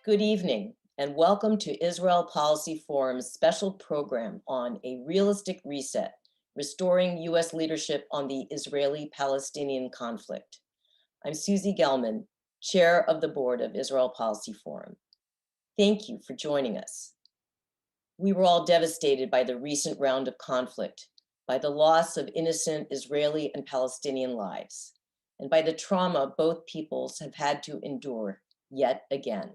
Good evening, and welcome to Israel Policy Forum's special program on a realistic reset, restoring U.S. leadership on the Israeli-Palestinian conflict. I'm Susie Gelman, Chair of the Board of Israel Policy Forum. Thank you for joining us. We were all devastated by the recent round of conflict, by the loss of innocent Israeli and Palestinian lives, and by the trauma both peoples have had to endure yet again.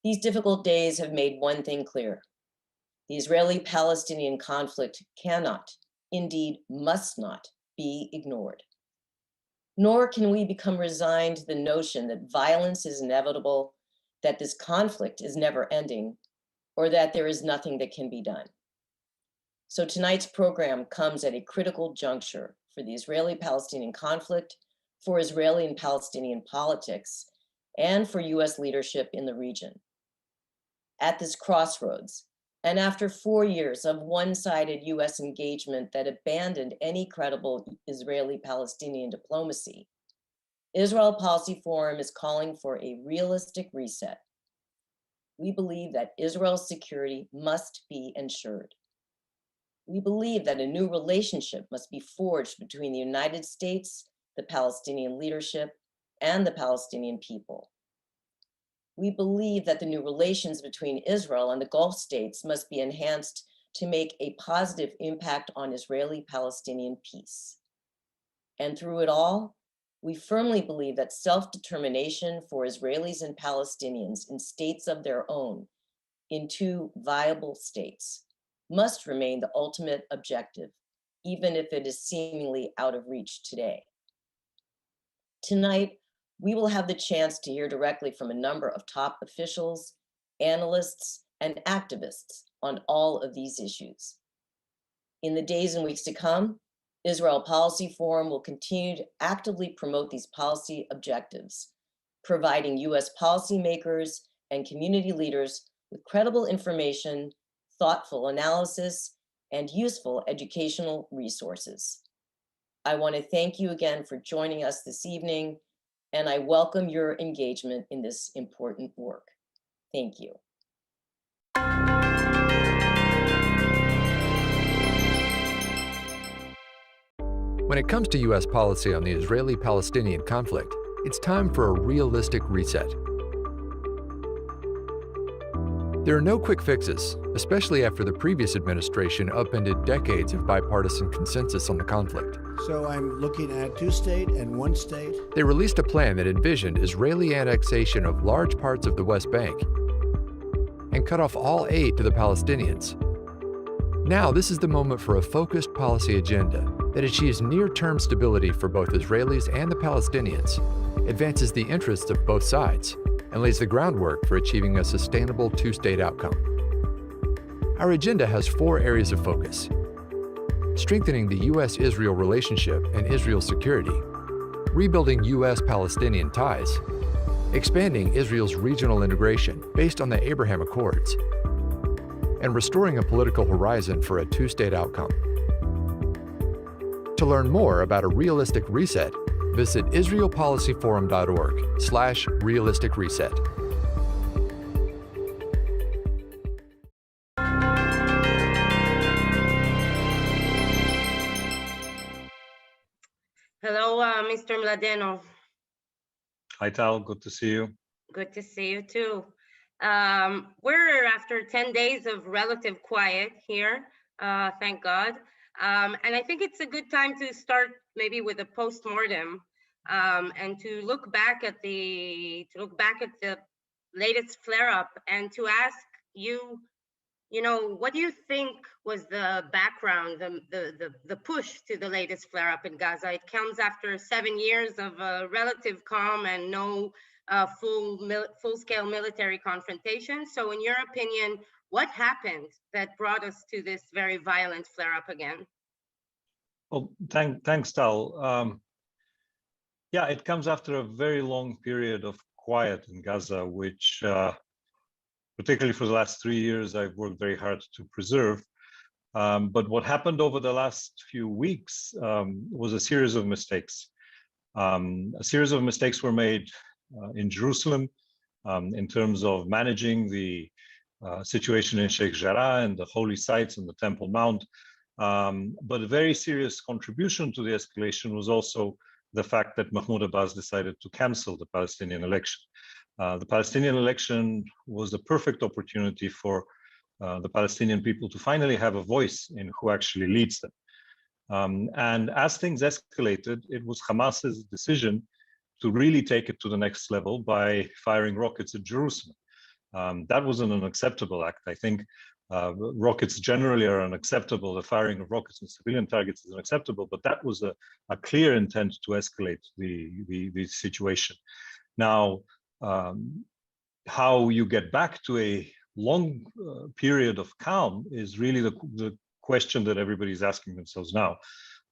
These difficult days have made one thing clear. The Israeli-Palestinian conflict cannot, indeed must not, be ignored. Nor can we become resigned to the notion that violence is inevitable, that this conflict is never ending, or that there is nothing that can be done. So tonight's program comes at a critical juncture for the Israeli-Palestinian conflict, for Israeli and Palestinian politics, and for US leadership in the region. At this crossroads, and after 4 years of one-sided US engagement that abandoned any credible Israeli-Palestinian diplomacy, Israel Policy Forum is calling for a realistic reset. We believe that Israel's security must be ensured. We believe that a new relationship must be forged between the United States, the Palestinian leadership, and the Palestinian people. We believe that the new relations between Israel and the Gulf states must be enhanced to make a positive impact on Israeli-Palestinian peace. And through it all, we firmly believe that self-determination for Israelis and Palestinians in states of their own, in two viable states, must remain the ultimate objective, even if it is seemingly out of reach today. Tonight, we will have the chance to hear directly from a number of top officials, analysts, and activists on all of these issues. In the days and weeks to come, Israel Policy Forum will continue to actively promote these policy objectives, providing US policymakers and community leaders with credible information, thoughtful analysis, and useful educational resources. I want to thank you again for joining us this evening, and I welcome your engagement in this important work. Thank you. When it comes to U.S. policy on the Israeli-Palestinian conflict, it's time for a realistic reset. There are no quick fixes, especially after the previous administration upended decades of bipartisan consensus on the conflict. So I'm looking at two-state and one-state. They released a plan that envisioned Israeli annexation of large parts of the West Bank and cut off all aid to the Palestinians. Now, this is the moment for a focused policy agenda that achieves near-term stability for both Israelis and the Palestinians, advances the interests of both sides, and lays the groundwork for achieving a sustainable two-state outcome. Our agenda has 4 areas of focus: strengthening the U.S.-Israel relationship and Israel's security, rebuilding U.S.-Palestinian ties, expanding Israel's regional integration based on the Abraham Accords, and restoring a political horizon for a two-state outcome. To learn more about a realistic reset, visit israelpolicyforum.org/realistic reset. Hello, Mr. Mladeno. Hi, Tal. Good to see you. Good to see you too. We're after 10 days of relative quiet here, thank God. And I think it's a good time to start maybe with a postmortem and to look back at the latest flare-up and to ask you, what do you think was the background, the push to the latest flare-up in Gaza? It comes after 7 years of relative calm and no full-scale military confrontation. So in your opinion, what happened that brought us to this very violent flare-up again? Well, thanks, Tal. Yeah, it comes after a very long period of quiet in Gaza, which particularly for the last 3 years, I've worked very hard to preserve. But what happened over the last few weeks was a series of mistakes. A series of mistakes were made in Jerusalem, in terms of managing the situation in Sheikh Jarrah and the holy sites and the Temple Mount. But a very serious contribution to the escalation was also the fact that Mahmoud Abbas decided to cancel the Palestinian election. The Palestinian election was the perfect opportunity for the Palestinian people to finally have a voice in who actually leads them. And as things escalated, it was Hamas's decision to really take it to the next level by firing rockets at Jerusalem. That was an unacceptable act. I think rockets generally are unacceptable. The firing of rockets on civilian targets is unacceptable, but that was a clear intent to escalate the situation. Now, how you get back to a long period of calm is really the question that everybody's asking themselves now.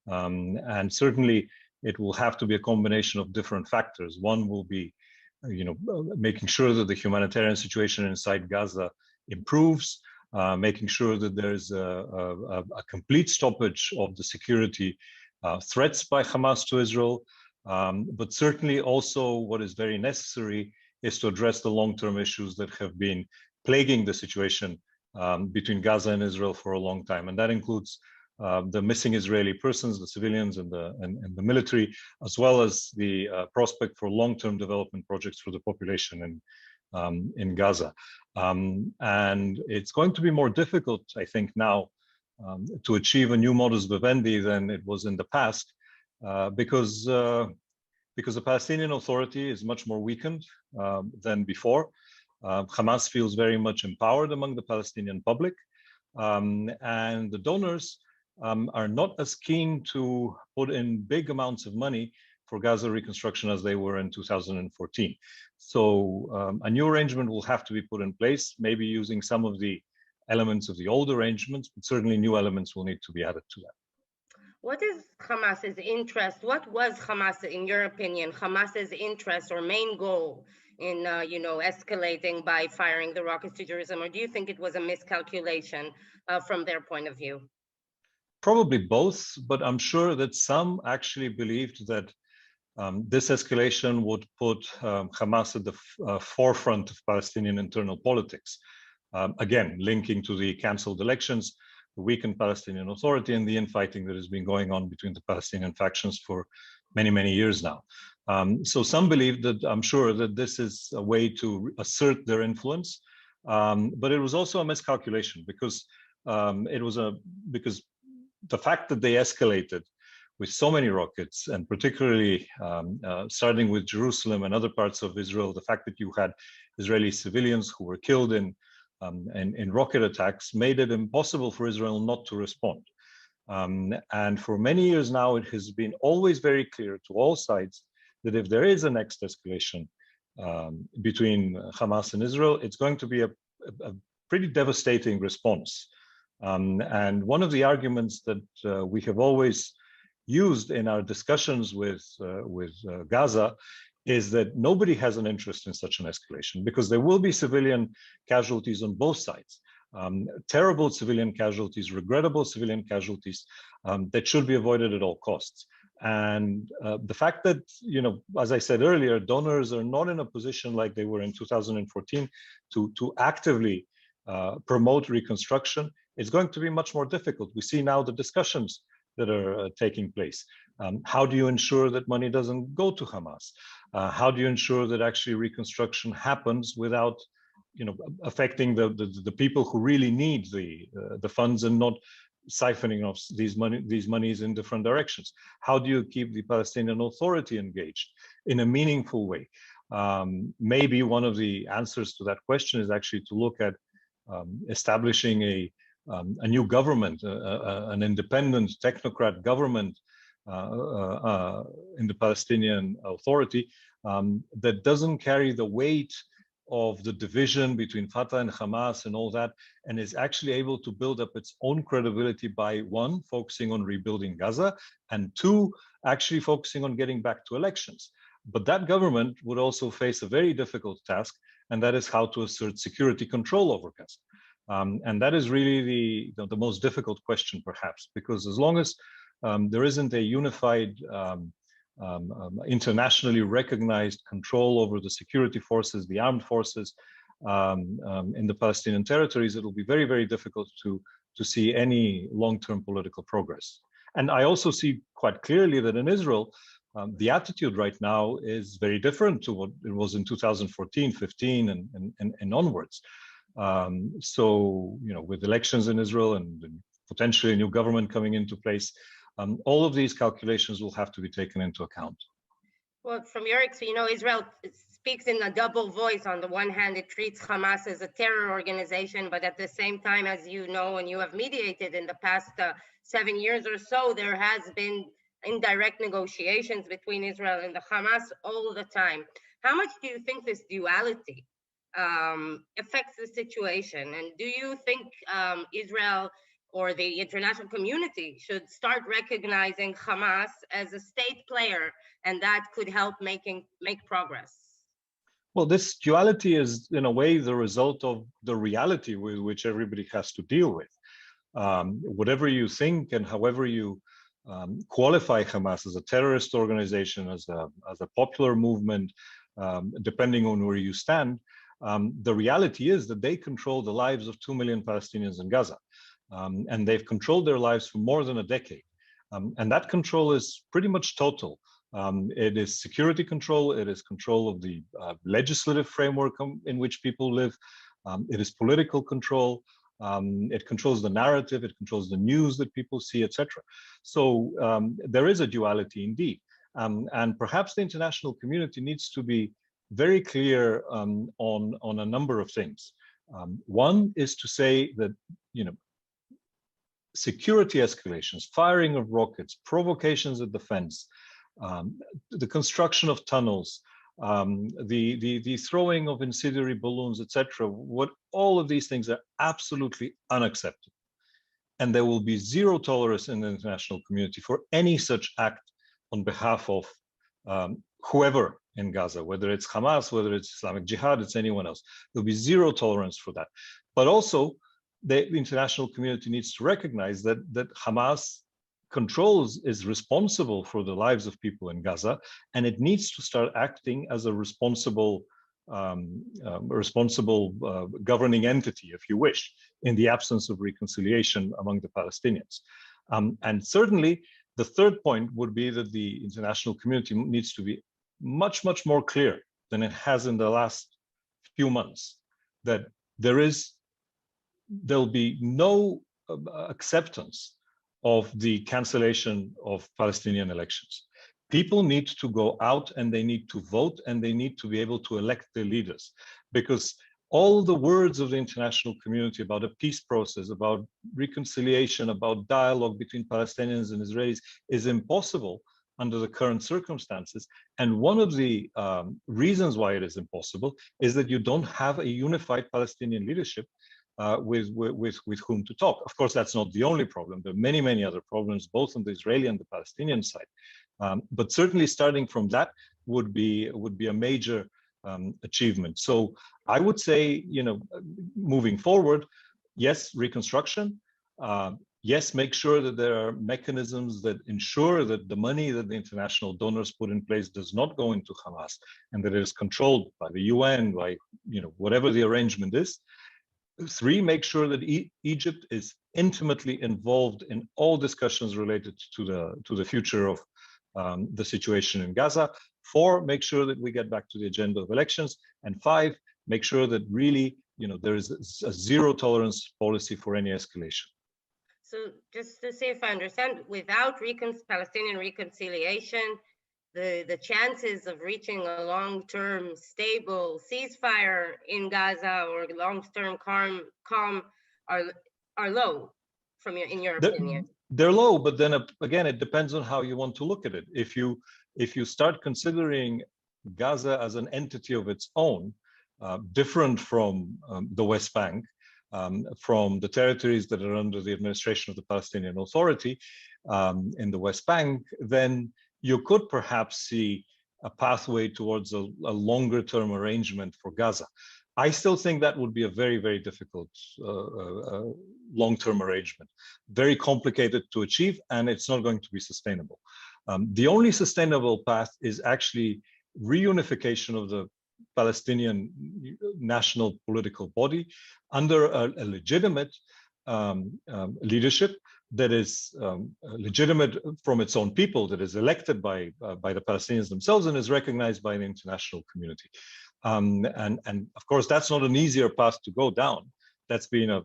And certainly it will have to be a combination of different factors. One will be, making sure that the humanitarian situation inside Gaza improves, making sure that there's a complete stoppage of the security threats by Hamas to Israel. But certainly also what is very necessary is to address the long-term issues that have been plaguing the situation between Gaza and Israel for a long time. And that includes the missing Israeli persons, the civilians and the military, as well as the prospect for long-term development projects for the population in Gaza. And it's going to be more difficult, I think, now to achieve a new modus vivendi than it was in the past, because the Palestinian Authority is much more weakened than before. Hamas feels very much empowered among the Palestinian public, and the donors are not as keen to put in big amounts of money for Gaza reconstruction as they were in 2014. So a new arrangement will have to be put in place, maybe using some of the elements of the old arrangements, but certainly new elements will need to be added to that. What is Hamas's interest? What was Hamas, in your opinion, Hamas's interest or main goal in, escalating by firing the rockets to Jerusalem? Or do you think it was a miscalculation from their point of view? Probably both, but I'm sure that some actually believed that this escalation would put Hamas at the forefront of Palestinian internal politics. Again, linking to the cancelled elections, the weakened Palestinian Authority, and the infighting that has been going on between the Palestinian factions for many, many years now. So some believe that, I'm sure, that this is a way to assert their influence, but it was also a miscalculation because because the fact that they escalated with so many rockets, and particularly starting with Jerusalem and other parts of Israel, the fact that you had Israeli civilians who were killed in rocket attacks made it impossible for Israel not to respond. And for many years now, it has been always very clear to all sides that if there is a next escalation between Hamas and Israel, it's going to be a pretty devastating response. And one of the arguments that we have always used in our discussions with Gaza is that nobody has an interest in such an escalation because there will be civilian casualties on both sides. Terrible civilian casualties, regrettable civilian casualties that should be avoided at all costs. And the fact that, as I said earlier, donors are not in a position like they were in 2014 to actively promote reconstruction, it's going to be much more difficult. We see now the discussions that are taking place. How do you ensure that money doesn't go to Hamas? How do you ensure that actually reconstruction happens without, affecting the people who really need the funds and not siphoning off these monies in different directions? How do you keep the Palestinian Authority engaged in a meaningful way? Maybe one of the answers to that question is actually to look at establishing a new government, an independent technocrat government in the Palestinian Authority that doesn't carry the weight of the division between Fatah and Hamas and all that, and is actually able to build up its own credibility by, one, focusing on rebuilding Gaza, and two, actually focusing on getting back to elections. But that government would also face a very difficult task, and that is how to assert security control over Gaza. And that is really the most difficult question, perhaps, because as long as there isn't a unified internationally recognized control over the security forces, the armed forces in the Palestinian territories, it will be very, very difficult to see any long-term political progress. And I also see quite clearly that in Israel, the attitude right now is very different to what it was in 2014, 15, and onwards. So, with elections in Israel and potentially a new government coming into place, all of these calculations will have to be taken into account. Well, from your experience, Israel speaks in a double voice. On the one hand, it treats Hamas as a terror organization, but at the same time, as you know, and you have mediated in the past 7 years or so, there has been indirect negotiations between Israel and the Hamas all the time. How much do you think this duality affects the situation? And do you think Israel or the international community should start recognizing Hamas as a state player, and that could help make progress? Well, this duality is, in a way, the result of the reality with which everybody has to deal with. Whatever you think and however you qualify Hamas as a terrorist organization, as a popular movement, depending on where you stand, the reality is that they control the lives of 2 million Palestinians in Gaza. And they've controlled their lives for more than a decade. And that control is pretty much total. It is security control, it is control of the legislative framework in which people live, it is political control, it controls the narrative, it controls the news that people see, etc. So there is a duality indeed. And perhaps the international community needs to be very clear on a number of things. One is to say that, security escalations, firing of rockets, provocations at the fence, the construction of tunnels, the throwing of incendiary balloons, etc. All of these things are absolutely unacceptable. And there will be zero tolerance in the international community for any such act on behalf of whoever in Gaza, whether it's Hamas, whether it's Islamic Jihad, it's anyone else. There'll be zero tolerance for that. But also, the international community needs to recognize that Hamas is responsible for the lives of people in Gaza, and it needs to start acting as a responsible governing entity, if you wish, in the absence of reconciliation among the Palestinians. And certainly, the third point would be that the international community needs to be much, much more clear than it has in the last few months, that there'll be no acceptance of the cancellation of Palestinian elections. People need to go out and they need to vote and they need to be able to elect their leaders, because all the words of the international community about a peace process, about reconciliation, about dialogue between Palestinians and Israelis is impossible under the current circumstances. And one of the reasons why it is impossible is that you don't have a unified Palestinian leadership with whom to talk. Of course, that's not the only problem. There are many, many other problems, both on the Israeli and the Palestinian side. But certainly starting from that would be a major achievement. So I would say, moving forward, yes, reconstruction. Yes, make sure that there are mechanisms that ensure that the money that the international donors put in place does not go into Hamas, and that it is controlled by the UN, by whatever the arrangement is. 3, make sure that Egypt is intimately involved in all discussions related to the future of the situation in Gaza. 4, make sure that we get back to the agenda of elections. And 5, make sure that really there is a zero tolerance policy for any escalation. So just to see if I understand, without Palestinian reconciliation, the chances of reaching a long-term stable ceasefire in Gaza or long-term calm are low, in your opinion. They're low, but then again, it depends on how you want to look at it. If you start considering Gaza as an entity of its own, different from the West Bank, from the territories that are under the administration of the Palestinian Authority in the West Bank, then you could perhaps see a pathway towards a longer-term arrangement for Gaza. I still think that would be a very, very difficult long-term arrangement, very complicated to achieve, and it's not going to be sustainable. The only sustainable path is actually reunification of the Palestinian national political body under a legitimate leadership that is legitimate from its own people, that is elected by the Palestinians themselves and is recognized by the international community. And of course, that's not an easier path to go down. That's been a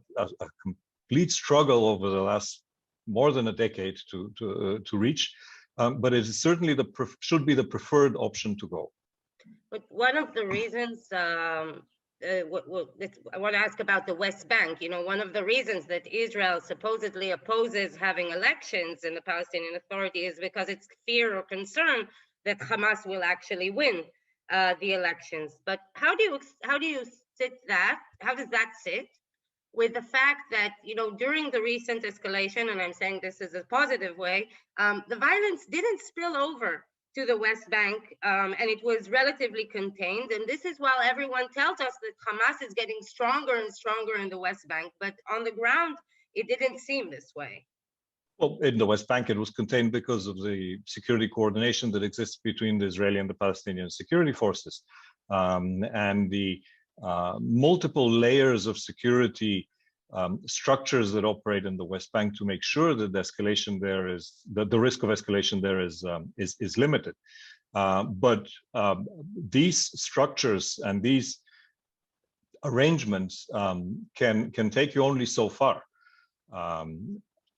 complete struggle over the last more than a decade to reach, but it is certainly should be the preferred option to go. But one of the reasons, I want to ask about the West Bank. You know, one of the reasons that Israel supposedly opposes having elections in the Palestinian Authority is because it's fear or concern that Hamas will actually win the elections. But how do you sit that? How does that sit with the fact that, you know, during the recent escalation, and I'm saying this is a positive way, the violence didn't spill over to the West Bank, and it was relatively contained. And this is while everyone tells us that Hamas is getting stronger and stronger in the West Bank, but on the ground, it didn't seem this way. Well, in the West Bank, it was contained because of the security coordination that exists between the Israeli and the Palestinian security forces, and the multiple layers of security structures that operate in the West Bank to make sure that the escalation there is the risk of escalation there is limited. But these structures and these arrangements can take you only so far.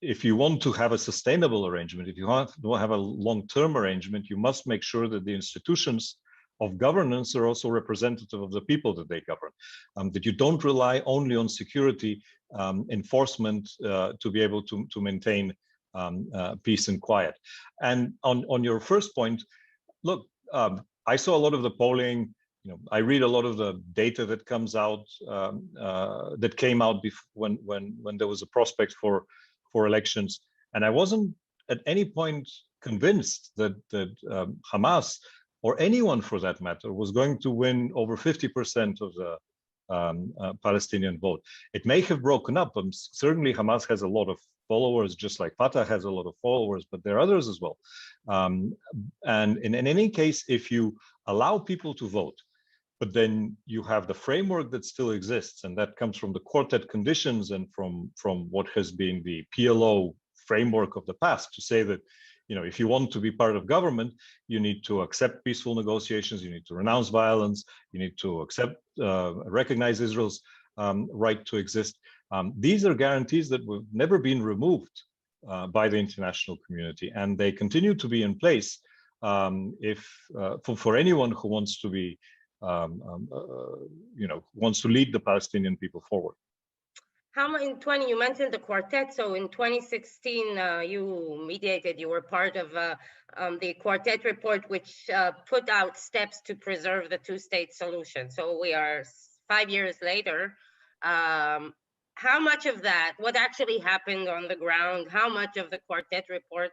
If you want to have a sustainable arrangement, if you want to have a long-term arrangement, you must make sure that the institutions of governance are also representative of the people that they govern, that you don't rely only on security enforcement to be able to maintain peace and quiet. And on your first point, look, I saw a lot of the polling. You know, I read a lot of the data that comes out, that came out when there was a prospect for elections, and I wasn't at any point convinced that Hamas, or anyone for that matter, was going to win over 50% of the Palestinian vote. It may have broken up, and certainly Hamas has a lot of followers, just like Fatah has a lot of followers, but there are others as well. And in any case, if you allow people to vote, but then you have the framework that still exists, and that comes from the quartet conditions and from what has been the PLO framework of the past, to say that, you know, if you want to be part of government, you need to accept peaceful negotiations, you need to renounce violence, you need to accept, recognize Israel's right to exist. These are guarantees that have never been removed by the international community, and they continue to be in place for anyone who wants to be, wants to lead the Palestinian people forward. You mentioned the quartet. So in 2016, you mediated, you were part of the quartet report, which put out steps to preserve the two-state solution. So we are 5 years later. How much of that, what actually happened on the ground, how much of the quartet report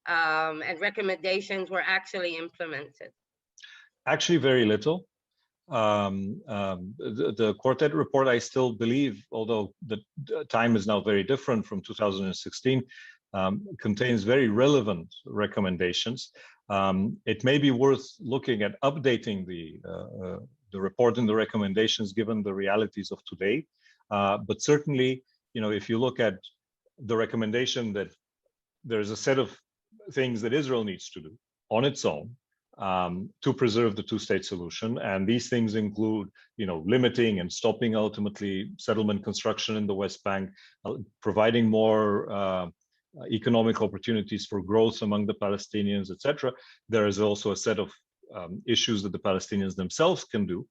and recommendations were actually implemented? Actually, very little. The quartet report, I still believe, although the time is now very different from 2016, contains very relevant recommendations. It may be worth looking at updating the report and the recommendations given the realities of today. But certainly, you know, if you look at the recommendation that there's a set of things that Israel needs to do on its own to preserve the two-state solution, and these things include, you know, limiting and stopping ultimately settlement construction in the West Bank, providing more economic opportunities for growth among the Palestinians, etc. There is also a set of issues that the Palestinians themselves can do,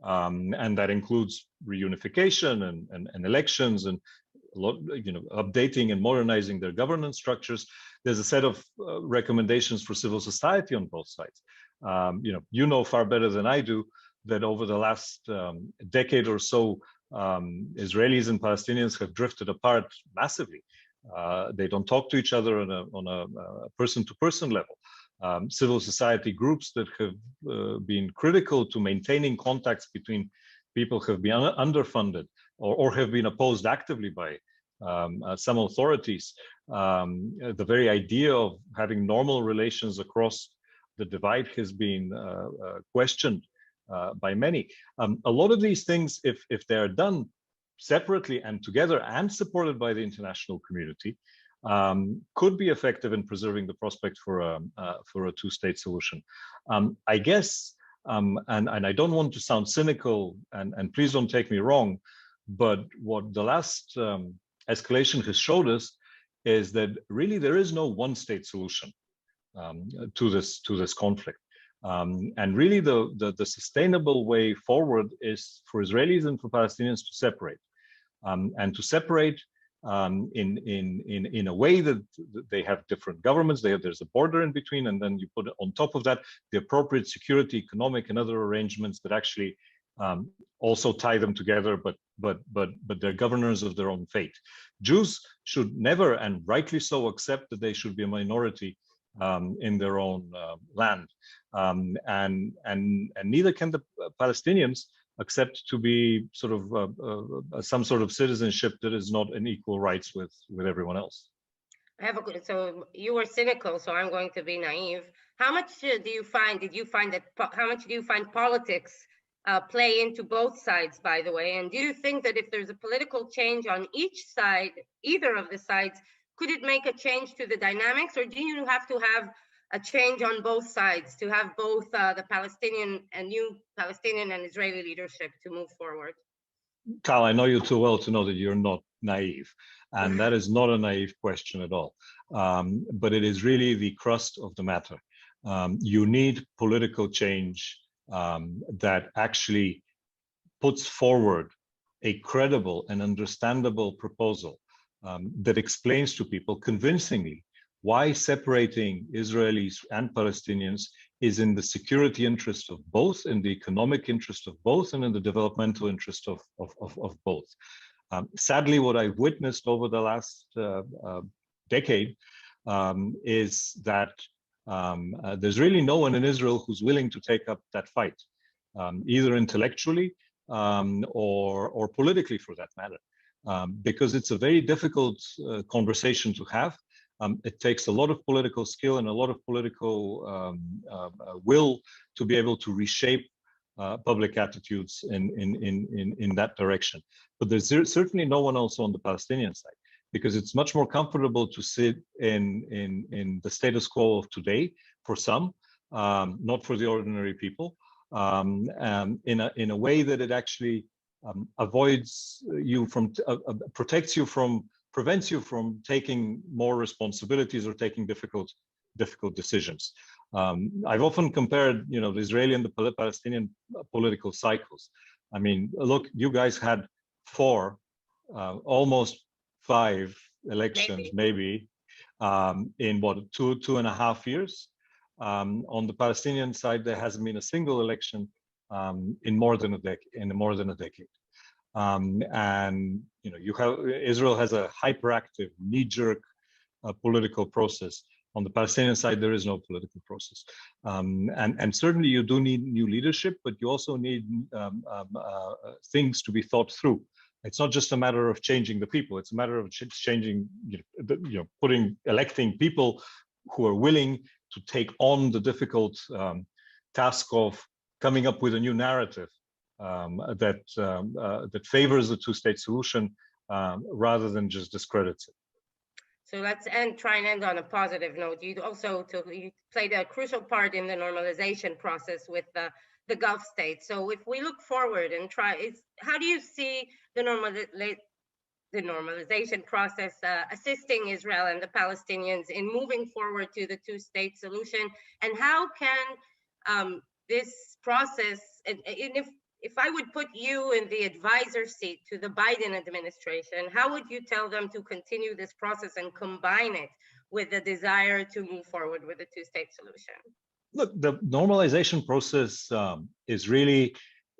and that includes reunification and elections and a lot, you know, updating and modernizing their governance structures. There's a set of recommendations for civil society on both sides. You know far better than I do that over the last decade or so, Israelis and Palestinians have drifted apart massively. They don't talk to each other on a person-to-person level. Civil society groups that have been critical to maintaining contacts between people have been underfunded or have been opposed actively by some authorities, the very idea of having normal relations across the divide has been questioned by many. A lot of these things, if they're done separately and together and supported by the international community, could be effective in preserving the prospect for a two-state solution. I guess, and I don't want to sound cynical, and please don't take me wrong, but what the last escalation has showed us is that really there is no one-state solution to this conflict. And really the sustainable way forward is for Israelis and for Palestinians to separate, and to separate in a way that they have different governments. There's a border in between, and then you put on top of that the appropriate security, economic, and other arrangements that actually also tie them together, but they're governors of their own fate. Jews should never, and rightly so, accept that they should be a minority in their own land, and neither can the Palestinians accept to be sort of some sort of citizenship that is not in equal rights with everyone else. I have so you were cynical, so I'm going to be naive. How much do you find? How much do you find politics play into both sides, by the way? And do you think that if there's a political change on each side, either of the sides, could it make a change to the dynamics, or do you have to have a change on both sides to have both the Palestinian and new Palestinian and Israeli leadership to move forward? Carl, I know you too well to know that you're not naive, and that is not a naive question at all. But it is really the crust of the matter. You need political change that actually puts forward a credible and understandable proposal that explains to people convincingly why separating Israelis and Palestinians is in the security interest of both, in the economic interest of both, and in the developmental interest of both. Sadly, what I've witnessed over the last decade is that there's really no one in Israel who's willing to take up that fight, either intellectually or politically, for that matter, because it's a very difficult conversation to have. It takes a lot of political skill and a lot of political will to be able to reshape public attitudes in that direction. But there's certainly no one else on the Palestinian side, because it's much more comfortable to sit in the status quo of today for some, not for the ordinary people, in a way that it actually avoids you from, prevents you from taking more responsibilities or taking difficult decisions. I've often compared, the Israeli and the Palestinian political cycles. I mean, look, you guys had 4, almost 5 elections, maybe in what, 2.5 years. On the Palestinian side, there hasn't been a single election in more than a decade. And Israel has a hyperactive, knee-jerk political process. On the Palestinian side, there is no political process, and certainly you do need new leadership, but you also need things to be thought through. It's not just a matter of changing the people; it's a matter of changing, electing people who are willing to take on the difficult task of coming up with a new narrative that favors the two-state solution rather than just discredits it. So let's try and end on a positive note. You played a crucial part in the normalization process with the Gulf states. So if we look forward and how do you see the normalization process assisting Israel and the Palestinians in moving forward to the two-state solution? And how can this process, and if I would put you in the advisor seat to the Biden administration, how would you tell them to continue this process and combine it with the desire to move forward with a two-state solution? Look, the normalization process is really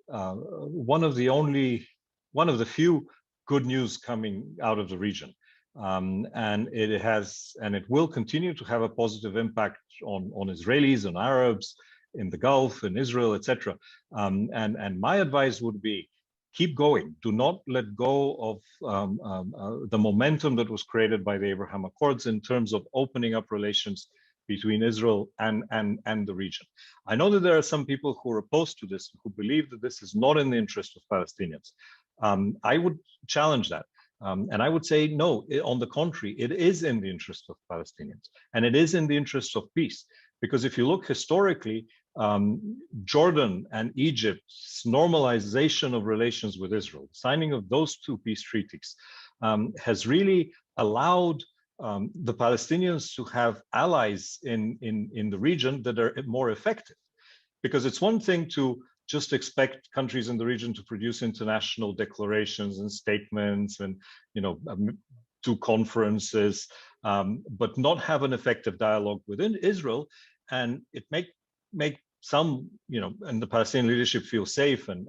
one of the few good news coming out of the region. And it will continue to have a positive impact on Israelis, on Arabs, in the Gulf, in Israel, etc. And my advice would be keep going. Do not let go of the momentum that was created by the Abraham Accords in terms of opening up relations between Israel and the region. I know that there are some people who are opposed to this, who believe that this is not in the interest of Palestinians. I would challenge that. And I would say, no, on the contrary, it is in the interest of Palestinians. And it is in the interest of peace. Because if you look historically, Jordan and Egypt's normalization of relations with Israel, signing of those two peace treaties, has really allowed the Palestinians to have allies in the region that are more effective. Because it's one thing to just expect countries in the region to produce international declarations and statements and, do conferences, but not have an effective dialogue within Israel. And it make some, and the Palestinian leadership feel safe and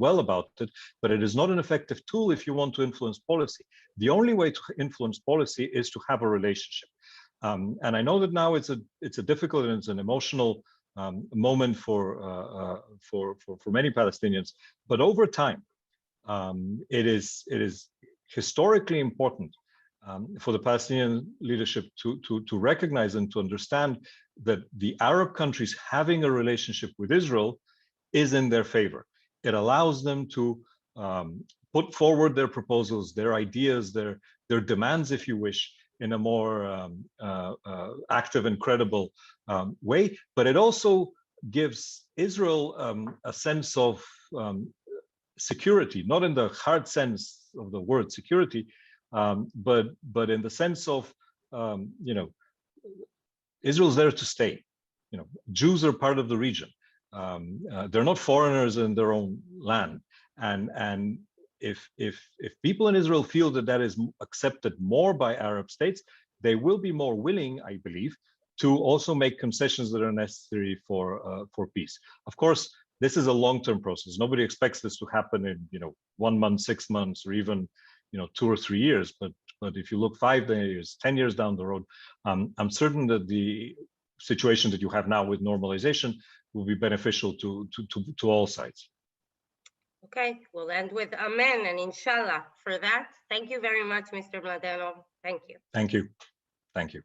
well about it, but it is not an effective tool if you want to influence policy. The only way to influence policy is to have a relationship. And I know that now it's a difficult and it's an emotional moment for many Palestinians, but over time, it is historically important for the Palestinian leadership to recognize and to understand that the Arab countries having a relationship with Israel is in their favor. It allows them to put forward their proposals, their ideas, their demands, if you wish, in a more active and credible way. But it also gives Israel a sense of security, not in the hard sense of the word security, but in the sense of, Israel's there to stay. Jews are part of the region. They're not foreigners in their own land. And if people in Israel feel that is accepted more by Arab states, they will be more willing, I believe, to also make concessions that are necessary for peace. Of course, this is a long-term process. Nobody expects this to happen in 1 month, 6 months, or even 2 or 3 years. But if you look 5 years, 10 years down the road, I'm certain that the situation that you have now with normalization will be beneficial to all sides. Okay, we'll end with amen and inshallah for that. Thank you very much, Mr. Mladenow. Thank you. Thank you. Thank you.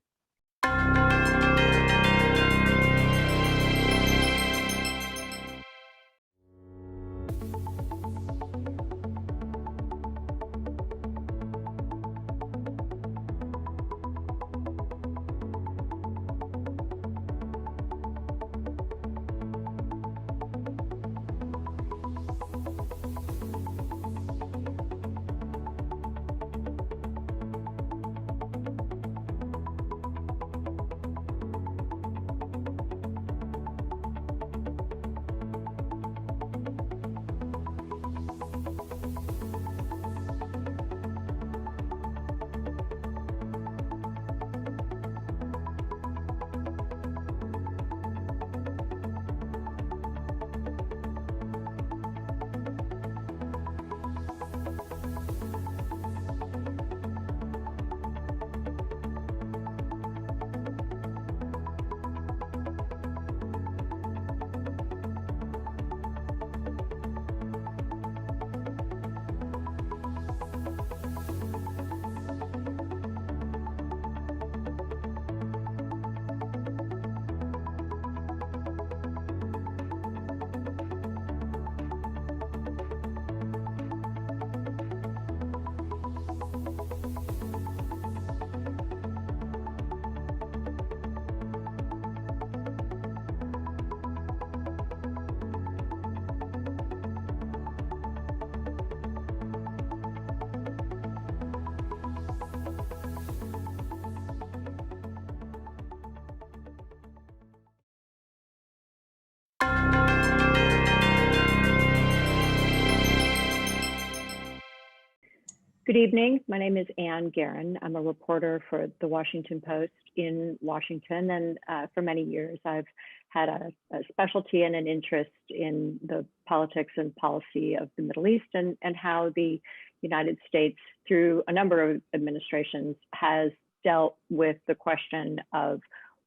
Good evening. My name is Ann Guerin. I'm a reporter for the Washington Post in Washington, and for many years I've had a specialty and an interest in the politics and policy of the Middle East and how the United States, through a number of administrations, has dealt with the question of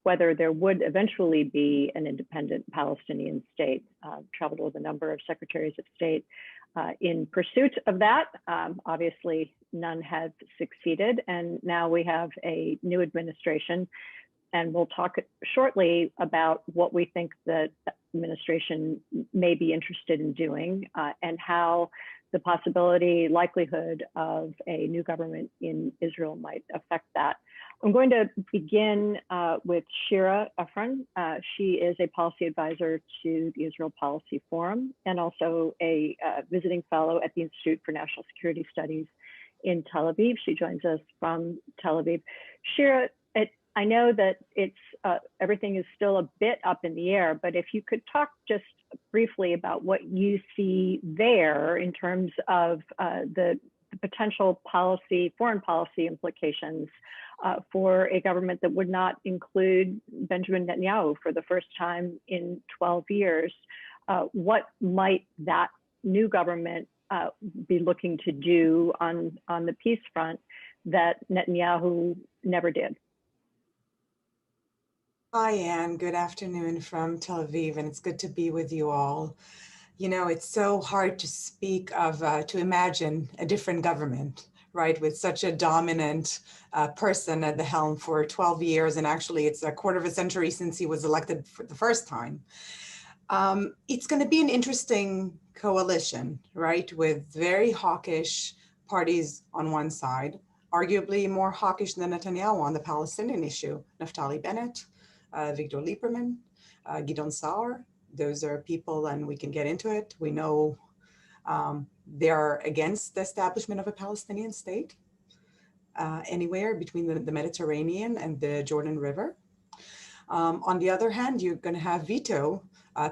whether there would eventually be an independent Palestinian state. Traveled with a number of secretaries of state in pursuit of that. Obviously, none have succeeded, and now we have a new administration. And we'll talk shortly about what we think the administration may be interested in doing and how the possibility, likelihood of a new government in Israel might affect that. I'm going to begin with Shira Efron. She is a policy advisor to the Israel Policy Forum and also a visiting fellow at the Institute for National Security Studies in Tel Aviv. She joins us from Tel Aviv. Shira, I know that it's everything is still a bit up in the air, but if you could talk just briefly about what you see there in terms of the potential policy, foreign policy implications for a government that would not include Benjamin Netanyahu for the first time in 12 years. What might that new government be looking to do on the peace front that Netanyahu never did? Hi, Anne. Good afternoon from Tel Aviv, and it's good to be with you all. You know, it's so hard to speak of, to imagine a different government, right, with such a dominant person at the helm for 12 years, and actually it's a quarter of a century since he was elected for the first time. It's going to be an interesting coalition, right, with very hawkish parties on one side, arguably more hawkish than Netanyahu on the Palestinian issue, Naftali Bennett, Victor Lieberman, Gideon Saar. Those are people, and we can get into it. We know they're against the establishment of a Palestinian state anywhere between the Mediterranean and the Jordan River. On the other hand, you're going to have veto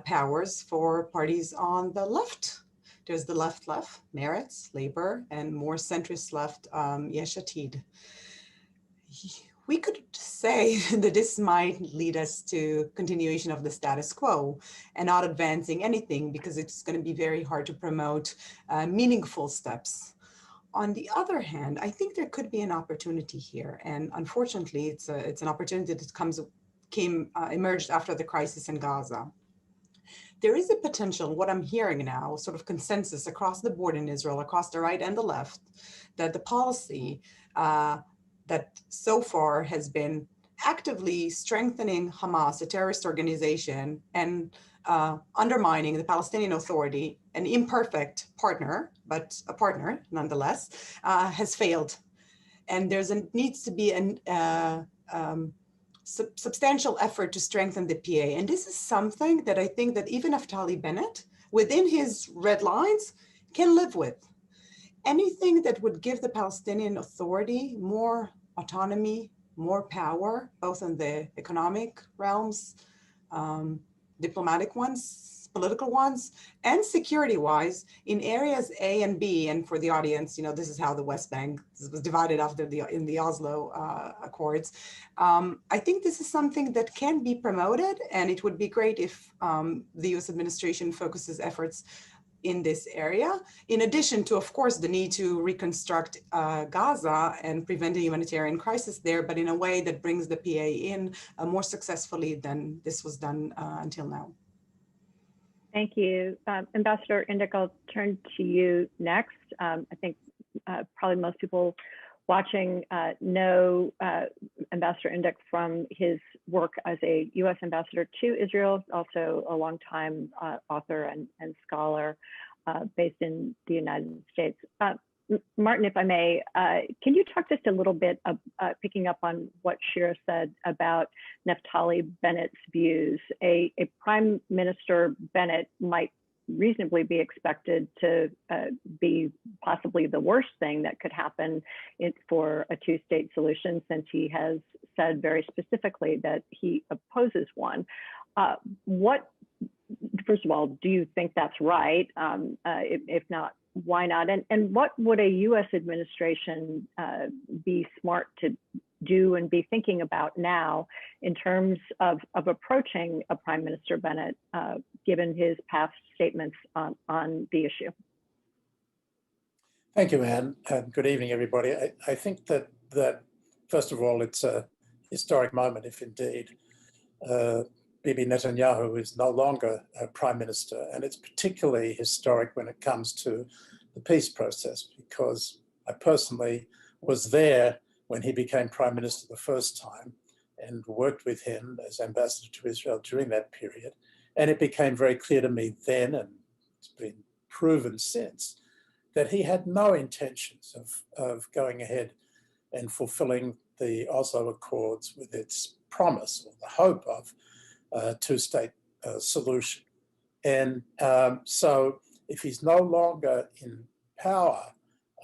powers for parties on the left. There's the left, Meretz, Labor, and more centrist left, Yesh Atid. We could say that this might lead us to continuation of the status quo and not advancing anything because it's going to be very hard to promote meaningful steps. On the other hand, I think there could be an opportunity here, and unfortunately, it's an opportunity that emerged after the crisis in Gaza. There is a potential, what I'm hearing now, sort of consensus across the board in Israel, across the right and the left, that the policy that so far has been actively strengthening Hamas, a terrorist organization, and undermining the Palestinian Authority, an imperfect partner, but a partner nonetheless, has failed. And needs to be a substantial effort to strengthen the PA. And this is something that I think that even Naftali Bennett, within his red lines, can live with. Anything that would give the Palestinian Authority more autonomy, more power, both in the economic realms, diplomatic ones, political ones, and security-wise in areas A and B. And for the audience, you know, this is how the West Bank was divided after in the Oslo Accords. I think this is something that can be promoted, and it would be great if the US administration focuses efforts in this area, in addition to, of course, the need to reconstruct Gaza and prevent a humanitarian crisis there, but in a way that brings the PA in more successfully than this was done until now. Thank you. Ambassador Indyk, I'll turn to you next. I think probably most people watching know Ambassador Indyk from his work as a US ambassador to Israel, also a longtime author and scholar based in the United States. Martin, if I may, can you talk just a little bit, picking up on what Shira said about Naftali Bennett's views? A Prime Minister Bennett might reasonably be expected to be possibly the worst thing that could happen for a two-state solution, since he has said very specifically that he opposes one. First of all, do you think that's right? If not, why not? And what would a US administration be smart to do and be thinking about now in terms of approaching a Prime Minister Bennett, given his past statements on the issue? Thank you, Anne, and good evening, everybody. I think that first of all, it's a historic moment, if indeed Bibi Netanyahu is no longer prime minister. And it's particularly historic when it comes to the peace process, because I personally was there when he became prime minister the first time and worked with him as ambassador to Israel during that period. And it became very clear to me then, and it's been proven since, that he had no intentions of going ahead and fulfilling the Oslo Accords with its promise or the hope of a two-state solution. And so if he's no longer in power,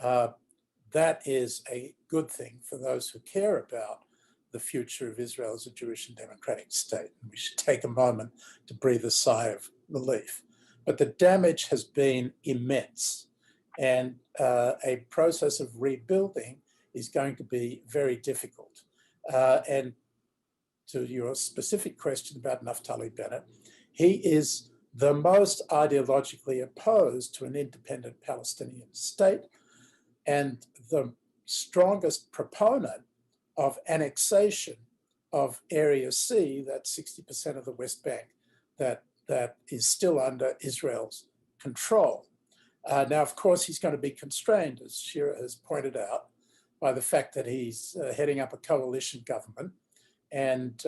that is a good thing for those who care about the future of Israel as a Jewish and democratic state. And we should take a moment to breathe a sigh of relief. But the damage has been immense. And a process of rebuilding is going to be very difficult. And to your specific question about Naftali Bennett, he is the most ideologically opposed to an independent Palestinian state and the strongest proponent of annexation of Area C, that's 60% of the West Bank, that is still under Israel's control. Now, of course, he's going to be constrained, as Shira has pointed out, by the fact that he's heading up a coalition government, and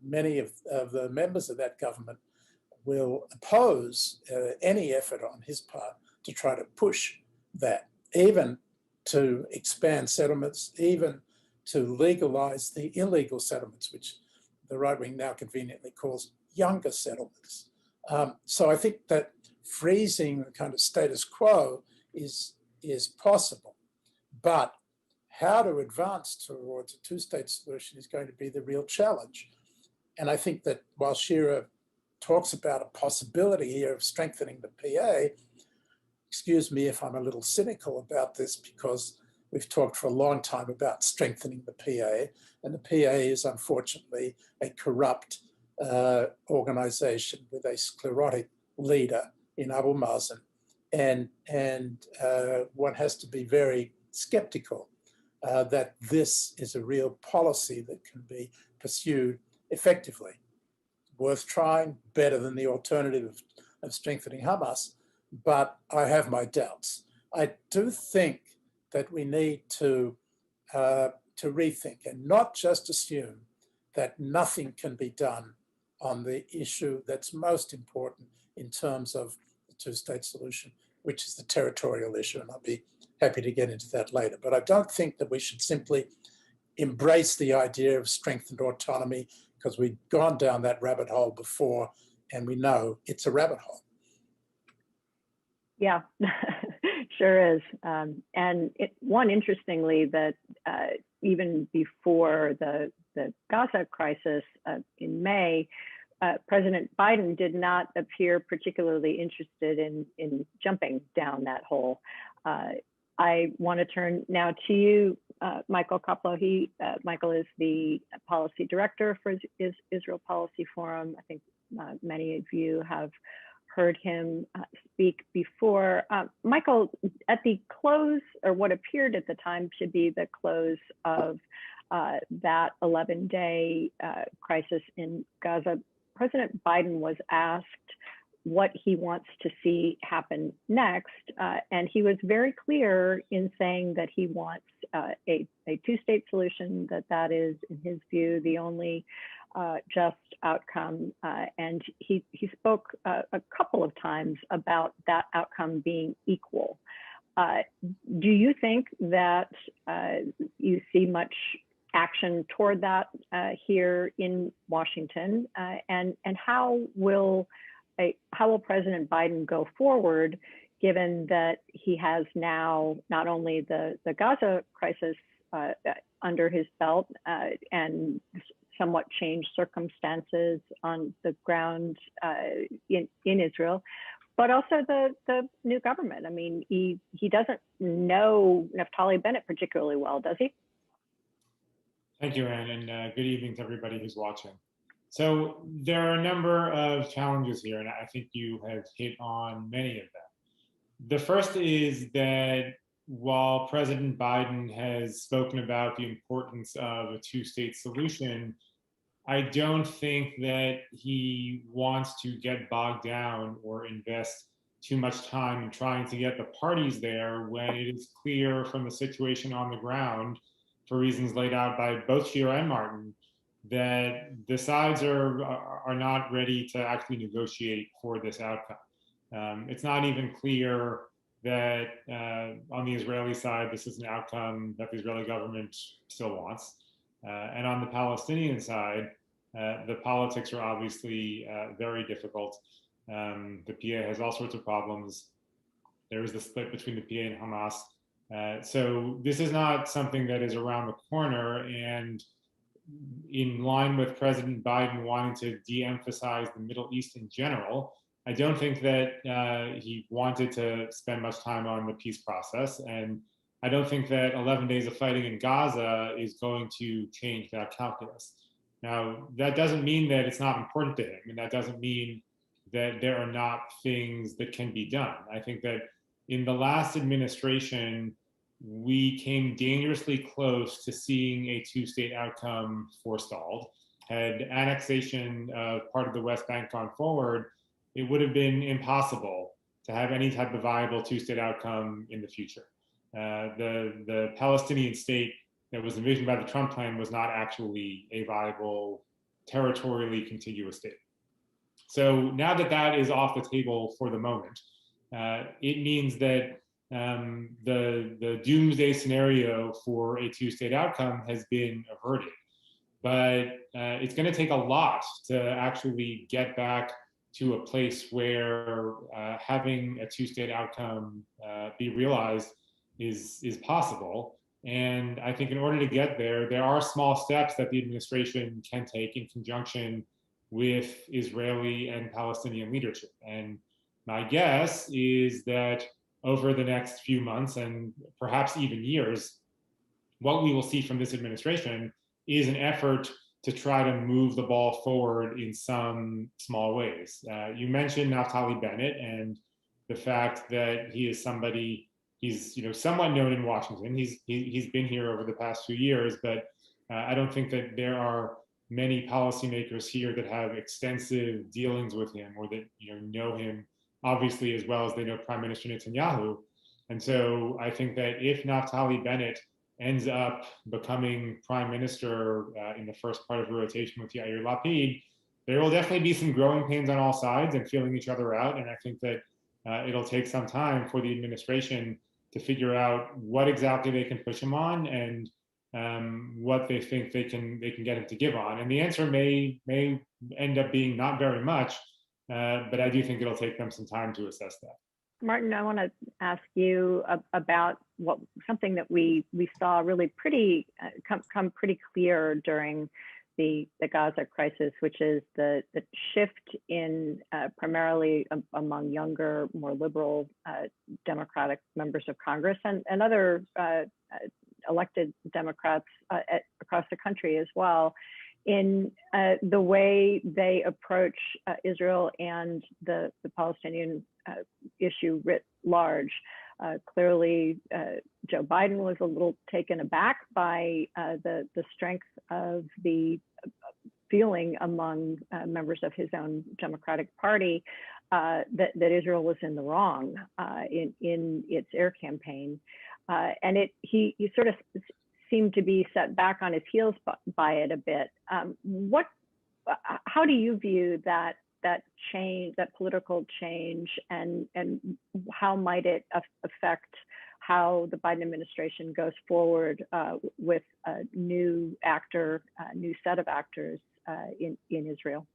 many of the members of that government will oppose any effort on his part to try to push that, even to expand settlements, even to legalize the illegal settlements, which the right wing now conveniently calls younger settlements. So I think that freezing the kind of status quo is possible, but how to advance towards a two-state solution is going to be the real challenge. And I think that while Shira talks about a possibility here of strengthening the PA, excuse me if I'm a little cynical about this, because we've talked for a long time about strengthening the PA, and the PA is unfortunately a corrupt organization with a sclerotic leader in Abu Mazen. And one has to be very skeptical that this is a real policy that can be pursued effectively. Worth trying, better than the alternative of strengthening Hamas, but I have my doubts. I do think that we need to rethink and not just assume that nothing can be done on the issue that's most important in terms of the two-state solution, which is the territorial issue, and I'll be happy to get into that later. But I don't think that we should simply embrace the idea of strengthened autonomy, because we've gone down that rabbit hole before, and we know it's a rabbit hole. Yeah, sure is. And interestingly, that even before the Gaza crisis in May, President Biden did not appear particularly interested in jumping down that hole. I want to turn now to you, Michael Koplow. Michael is the policy director for Israel Policy Forum. I think many of you have heard him speak before. Michael, at the close, or what appeared at the time should be the close of that 11-day crisis in Gaza, President Biden was asked what he wants to see happen next. And he was very clear in saying that he wants a two-state solution, that is, in his view, the only just outcome. And he spoke a couple of times about that outcome being equal. Do you think that you see much action toward that here in Washington? And how will President Biden go forward, given that he has now not only the Gaza crisis under his belt and somewhat changed circumstances on the ground in Israel, but also the new government? I mean, he doesn't know Naftali Bennett particularly well, does he? Thank you, Anne, and good evening to everybody who's watching. So there are a number of challenges here, and I think you have hit on many of them. The first is that while President Biden has spoken about the importance of a two-state solution, I don't think that he wants to get bogged down or invest too much time in trying to get the parties there when it is clear from the situation on the ground, for reasons laid out by both Shira and Martin, that the sides are not ready to actually negotiate for this outcome. It's not even clear that on the Israeli side, this is an outcome that the Israeli government still wants. And on the Palestinian side, the politics are obviously very difficult. The PA has all sorts of problems. There is the split between the PA and Hamas. So this is not something that is around the corner, and in line with President Biden wanting to de-emphasize the Middle East in general, I don't think that he wanted to spend much time on the peace process. And I don't think that 11 days of fighting in Gaza is going to change that calculus. Now, that doesn't mean that it's not important to him, and that doesn't mean that there are not things that can be done. I think that in the last administration, we came dangerously close to seeing a two-state outcome forestalled. Had annexation of part of the West Bank gone forward, it would have been impossible to have any type of viable two-state outcome in the future. The Palestinian state that was envisioned by the Trump plan was not actually a viable territorially contiguous state. So now that that is off the table for the moment, it means that the doomsday scenario for a two-state outcome has been averted. But it's going to take a lot to actually get back to a place where having a two-state outcome be realized is possible. And I think in order to get there, there are small steps that the administration can take in conjunction with Israeli and Palestinian leadership. And my guess is that over the next few months and perhaps even years, what we will see from this administration is an effort to try to move the ball forward in some small ways. You mentioned Naftali Bennett and the fact that he is somebody, he's somewhat known in Washington. He's been here over the past few years, but I don't think that there are many policymakers here that have extensive dealings with him or that know him obviously as well as they know Prime Minister Netanyahu. And so I think that if Naftali Bennett ends up becoming prime minister in the first part of a rotation with Yair Lapid, there will definitely be some growing pains on all sides and feeling each other out. And I think that it'll take some time for the administration to figure out what exactly they can push him on and what they think they can get him to give on. And the answer may end up being not very much, but I do think it'll take them some time to assess that. Martin, I want to ask you about something that we saw really come pretty clear during the Gaza crisis, which is the shift in primarily among younger, more liberal Democratic members of Congress and other elected Democrats across the country as well, in the way they approach Israel and the Palestinian issue writ large. Clearly, Joe Biden was a little taken aback by the strength of the feeling among members of his own Democratic Party that Israel was in the wrong in its air campaign. And he sort of seemed to be set back on his heels by it a bit. How do you view that change, that political change, and how might it affect how the Biden administration goes forward with a new set of actors in Israel?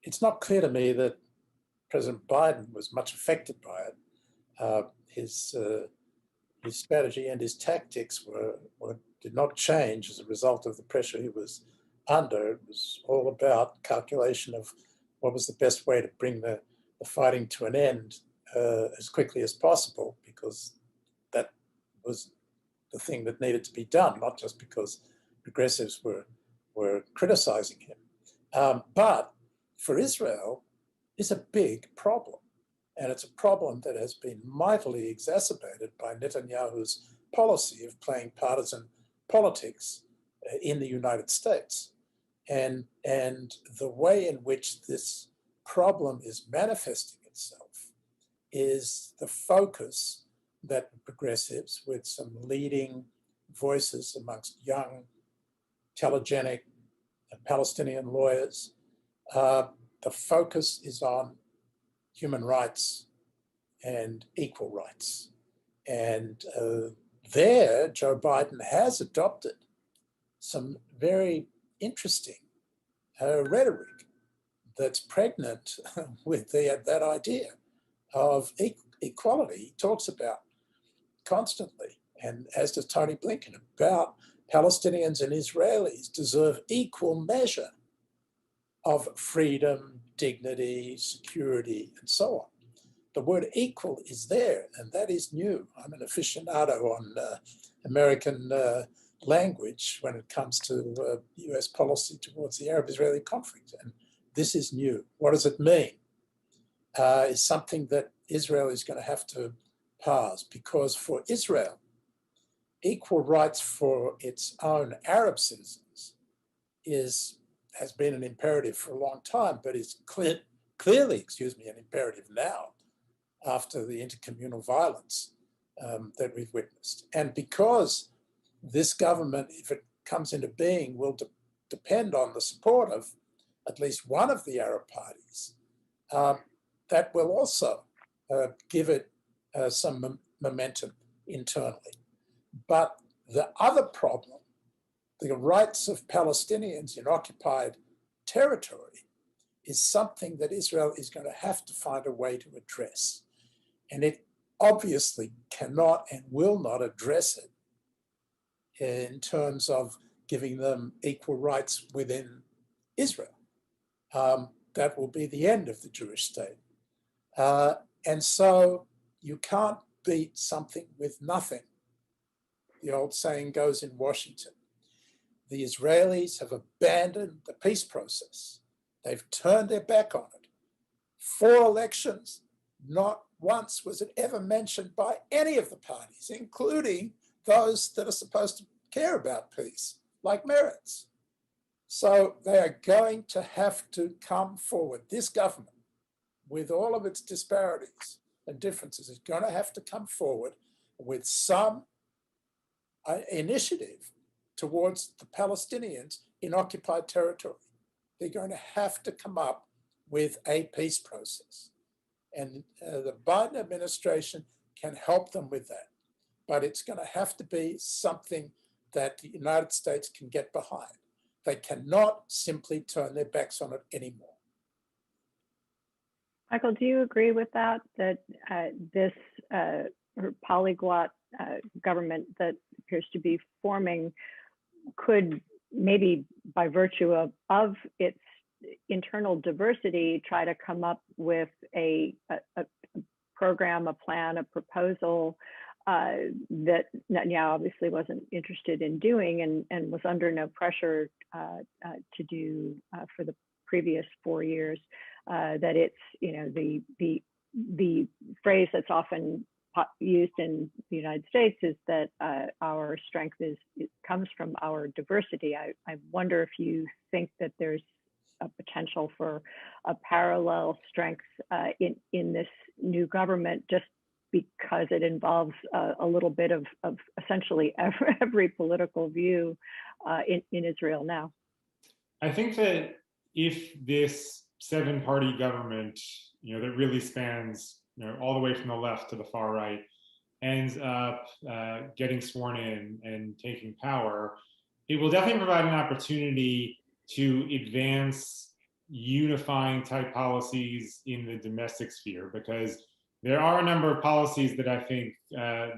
It's not clear to me that President Biden was much affected by it. His strategy and his tactics did not change as a result of the pressure he was under. It was all about calculation of what was the best way to bring the fighting to an end as quickly as possible, because that was the thing that needed to be done, not just because progressives were criticizing him. But for Israel, it's a big problem. And it's a problem that has been mightily exacerbated by Netanyahu's policy of playing partisan politics in the United States. And the way in which this problem is manifesting itself is the focus that progressives, with some leading voices amongst young, telegenic Palestinian lawyers, the focus is on human rights and equal rights. And there, Joe Biden has adopted some very interesting rhetoric that's pregnant with that idea of equality. He talks about constantly, and as does Tony Blinken, about Palestinians and Israelis deserve equal measure of freedom, dignity, security, and so on. The word equal is there, and that is new. I'm an aficionado on American language when it comes to US policy towards the Arab-Israeli conflict, and this is new. What does it mean? It's something that Israel is going to have to pass, because for Israel, equal rights for its own Arab citizens has been an imperative for a long time, but is clearly, an imperative now after the intercommunal violence that we've witnessed. And because this government, if it comes into being, will depend on the support of at least one of the Arab parties, that will also give it some momentum internally. But the other problem, the rights of Palestinians in occupied territory, is something that Israel is going to have to find a way to address. And it obviously cannot and will not address it in terms of giving them equal rights within Israel. That will be the end of the Jewish state. And so you can't beat something with nothing. The old saying goes in Washington. The Israelis have abandoned the peace process. They've turned their back on it. 4 elections, not once was it ever mentioned by any of the parties, including those that are supposed to care about peace, like Meretz. So they are going to have to come forward. This government, with all of its disparities and differences, is going to have to come forward with some initiative towards the Palestinians in occupied territory. They're going to have to come up with a peace process. And the Biden administration can help them with that. But it's going to have to be something that the United States can get behind. They cannot simply turn their backs on it anymore. Michael, do you agree with that this polyglot government that appears to be forming could, maybe by virtue of its internal diversity, try to come up with a program, a plan, a proposal that Netanyahu obviously wasn't interested in doing and was under no pressure to do for the previous 4 years? That it's, the phrase that's often used in the United States is that our strength comes from our diversity. I wonder if you think that there's a potential for a parallel strength in this new government, just because it involves a little bit of essentially every political view in Israel now. I think that if this 7-party government, that really spans, all the way from the left to the far right, ends up getting sworn in and taking power, it will definitely provide an opportunity to advance unifying type policies in the domestic sphere, because there are a number of policies that I think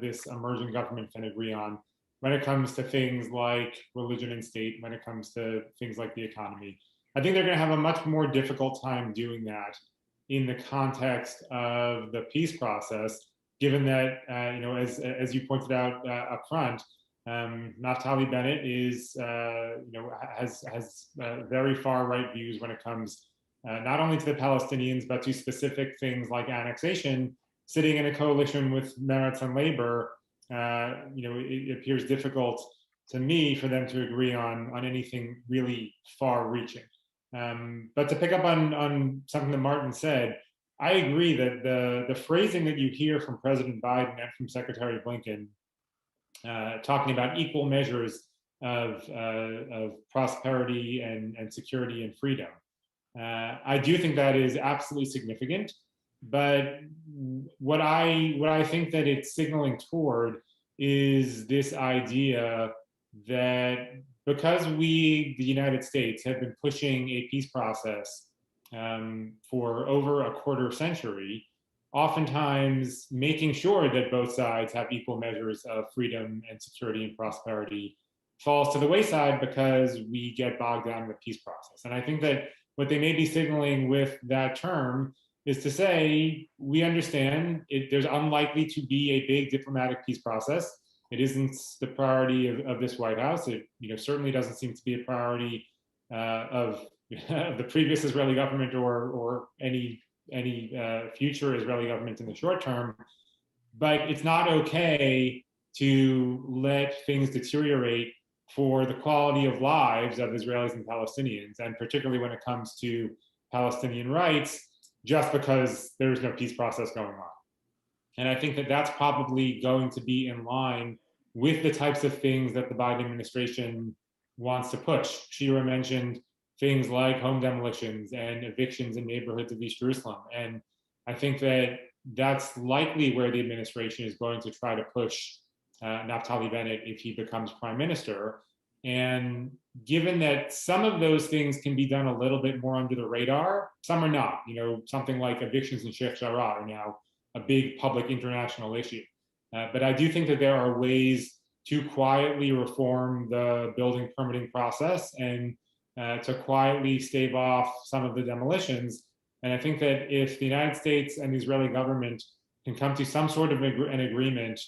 this emerging government can agree on when it comes to things like religion and state, when it comes to things like the economy. I think they're going to have a much more difficult time doing that in the context of the peace process, given that, as you pointed out up front, Naftali Bennett is, has very far right views when it comes not only to the Palestinians, but to specific things like annexation. Sitting in a coalition with Meretz and Labor, it appears difficult to me for them to agree on anything really far-reaching. But to pick up on something that Martin said, I agree that the phrasing that you hear from President Biden and from Secretary Blinken talking about equal measures of prosperity and security and freedom, I do think that is absolutely significant. But what I think that it's signaling toward is this idea that because we, the United States, have been pushing a peace process for over a quarter century, oftentimes making sure that both sides have equal measures of freedom and security and prosperity falls to the wayside because we get bogged down in the peace process. And I think that what they may be signaling with that term is to say, we understand there's unlikely to be a big diplomatic peace process. It isn't the priority of this White House. It certainly doesn't seem to be a priority of the previous Israeli government or any future Israeli government in the short term. But it's not okay to let things deteriorate for the quality of lives of Israelis and Palestinians, and particularly when it comes to Palestinian rights, just because there's no peace process going on. And I think that that's probably going to be in line with the types of things that the Biden administration wants to push. Shira mentioned things like home demolitions and evictions in neighborhoods of East Jerusalem. And I think that that's likely where the administration is going to try to push Naftali Bennett if he becomes prime minister. And given that some of those things can be done a little bit more under the radar, some are not. Something like evictions in Sheikh Jarrah are now a big public international issue. But I do think that there are ways to quietly reform the building permitting process and to quietly stave off some of the demolitions. And I think that if the United States and the Israeli government can come to some sort of an agreement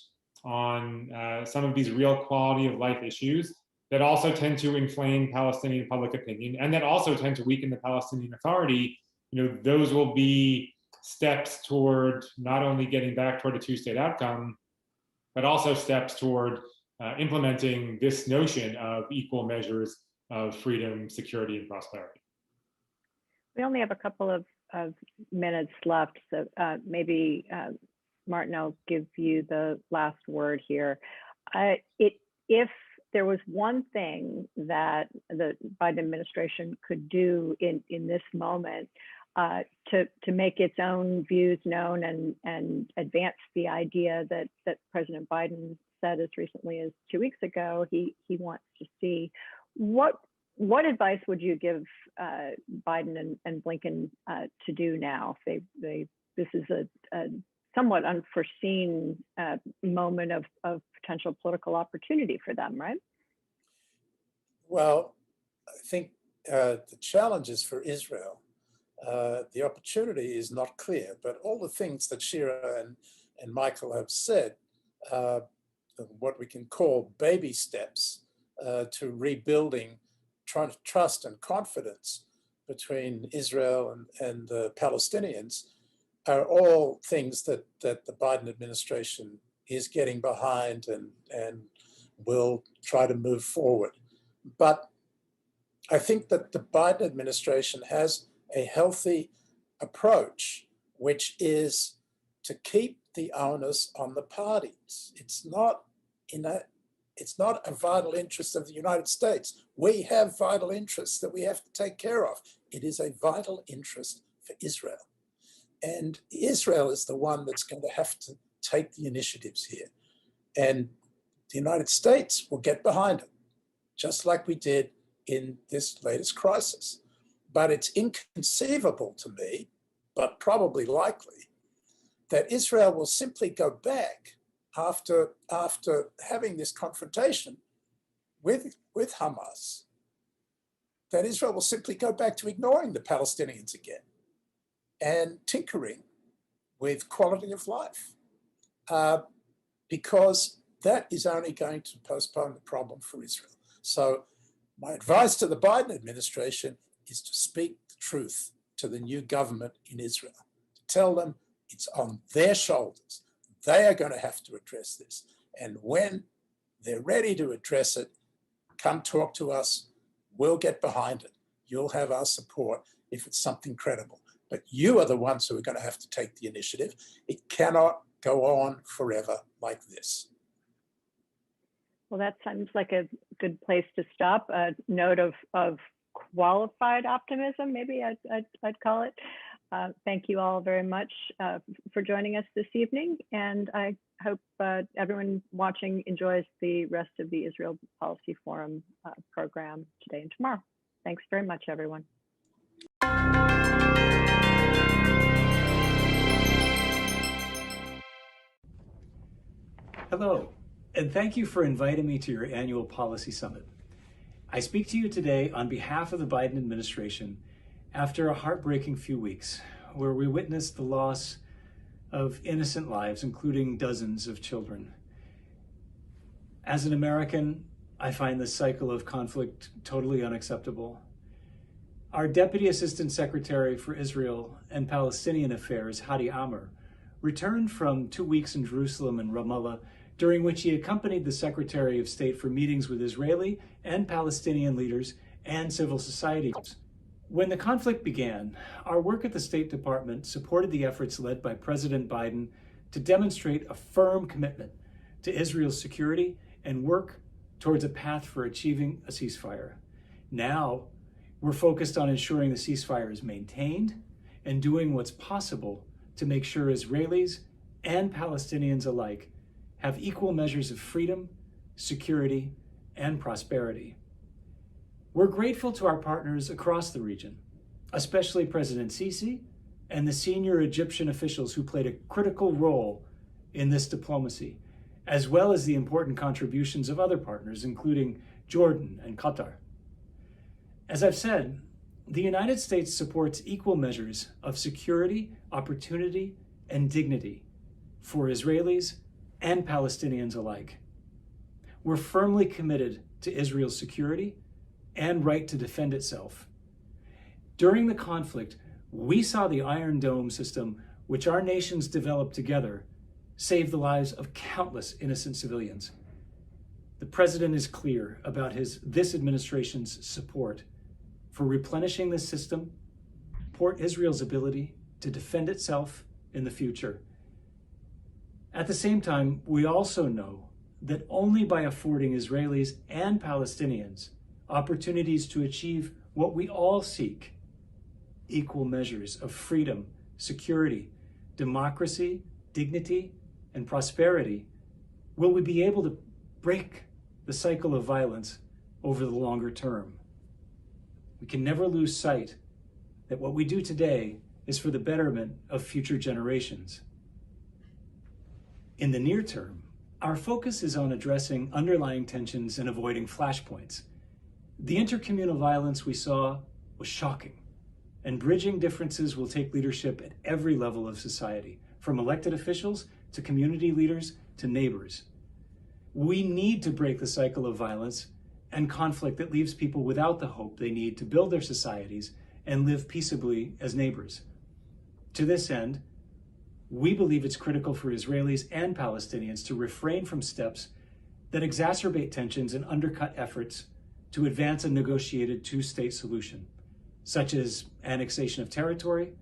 on some of these real quality of life issues that also tend to inflame Palestinian public opinion and that also tend to weaken the Palestinian Authority, those will be steps toward not only getting back toward a two-state outcome, but also steps toward implementing this notion of equal measures of freedom, security, and prosperity. We only have a couple of minutes left, so maybe Martin, I'll give you the last word here. If there was one thing that the Biden administration could do in this moment to make its own views known and advance the idea that President Biden said as recently as 2 weeks ago he wants to see, what advice would you give Biden and Blinken to do now? This is a somewhat unforeseen moment of potential political opportunity for them, right? Well, I think the challenges for Israel, the opportunity is not clear, but all the things that Shira and Michael have said, what we can call baby steps to rebuilding trust and confidence between Israel and the Palestinians, are all things that the Biden administration is getting behind and will try to move forward. But I think that the Biden administration has a healthy approach, which is to keep the onus on the parties. It's not a vital interest of the United States. We have vital interests that we have to take care of. It is a vital interest for Israel. And Israel is the one that's going to have to take the initiatives here. And the United States will get behind it, just like we did in this latest crisis. But it's inconceivable to me, but probably likely, that Israel will simply go back after having this confrontation with Hamas, that Israel will simply go back to ignoring the Palestinians again and tinkering with quality of life, because that is only going to postpone the problem for Israel. So my advice to the Biden administration is to speak the truth to the new government in Israel, to tell them it's on their shoulders. They are going to have to address this. And when they're ready to address it, come talk to us. We'll get behind it. You'll have our support if it's something credible. But you are the ones who are going to have to take the initiative. It cannot go on forever like this. Well, that sounds like a good place to stop. A note of qualified optimism, maybe I'd call it. Thank you all very much for joining us this evening. And I hope everyone watching enjoys the rest of the Israel Policy Forum program today and tomorrow. Thanks very much, everyone. Hello, and thank you for inviting me to your annual policy summit. I speak to you today on behalf of the Biden administration after a heartbreaking few weeks where we witnessed the loss of innocent lives, including dozens of children. As an American, I find this cycle of conflict totally unacceptable. Our Deputy Assistant Secretary for Israel and Palestinian Affairs, Hadi Amr, returned from 2 weeks in Jerusalem and Ramallah, during which he accompanied the Secretary of State for meetings with Israeli and Palestinian leaders and civil society groups. When the conflict began, our work at the State Department supported the efforts led by President Biden to demonstrate a firm commitment to Israel's security and work towards a path for achieving a ceasefire. Now, we're focused on ensuring the ceasefire is maintained and doing what's possible to make sure Israelis and Palestinians alike have equal measures of freedom, security, and prosperity. We're grateful to our partners across the region, especially President Sisi and the senior Egyptian officials who played a critical role in this diplomacy, as well as the important contributions of other partners, including Jordan and Qatar. As I've said, the United States supports equal measures of security, opportunity, and dignity for Israelis and Palestinians alike. We're firmly committed to Israel's security and right to defend itself. During the conflict, we saw the Iron Dome system, which our nations developed together, save the lives of countless innocent civilians. The president is clear about this administration's support for replenishing this system, support Israel's ability to defend itself in the future. At the same time, we also know that only by affording Israelis and Palestinians opportunities to achieve what we all seek, equal measures of freedom, security, democracy, dignity, and prosperity, will we be able to break the cycle of violence over the longer term. We can never lose sight that what we do today is for the betterment of future generations. In the near term, our focus is on addressing underlying tensions and avoiding flashpoints. The intercommunal violence we saw was shocking, and bridging differences will take leadership at every level of society, from elected officials to community leaders to neighbors. We need to break the cycle of violence and conflict that leaves people without the hope they need to build their societies and live peaceably as neighbors. To this end, we believe it's critical for Israelis and Palestinians to refrain from steps that exacerbate tensions and undercut efforts to advance a negotiated two-state solution, such as annexation of territory,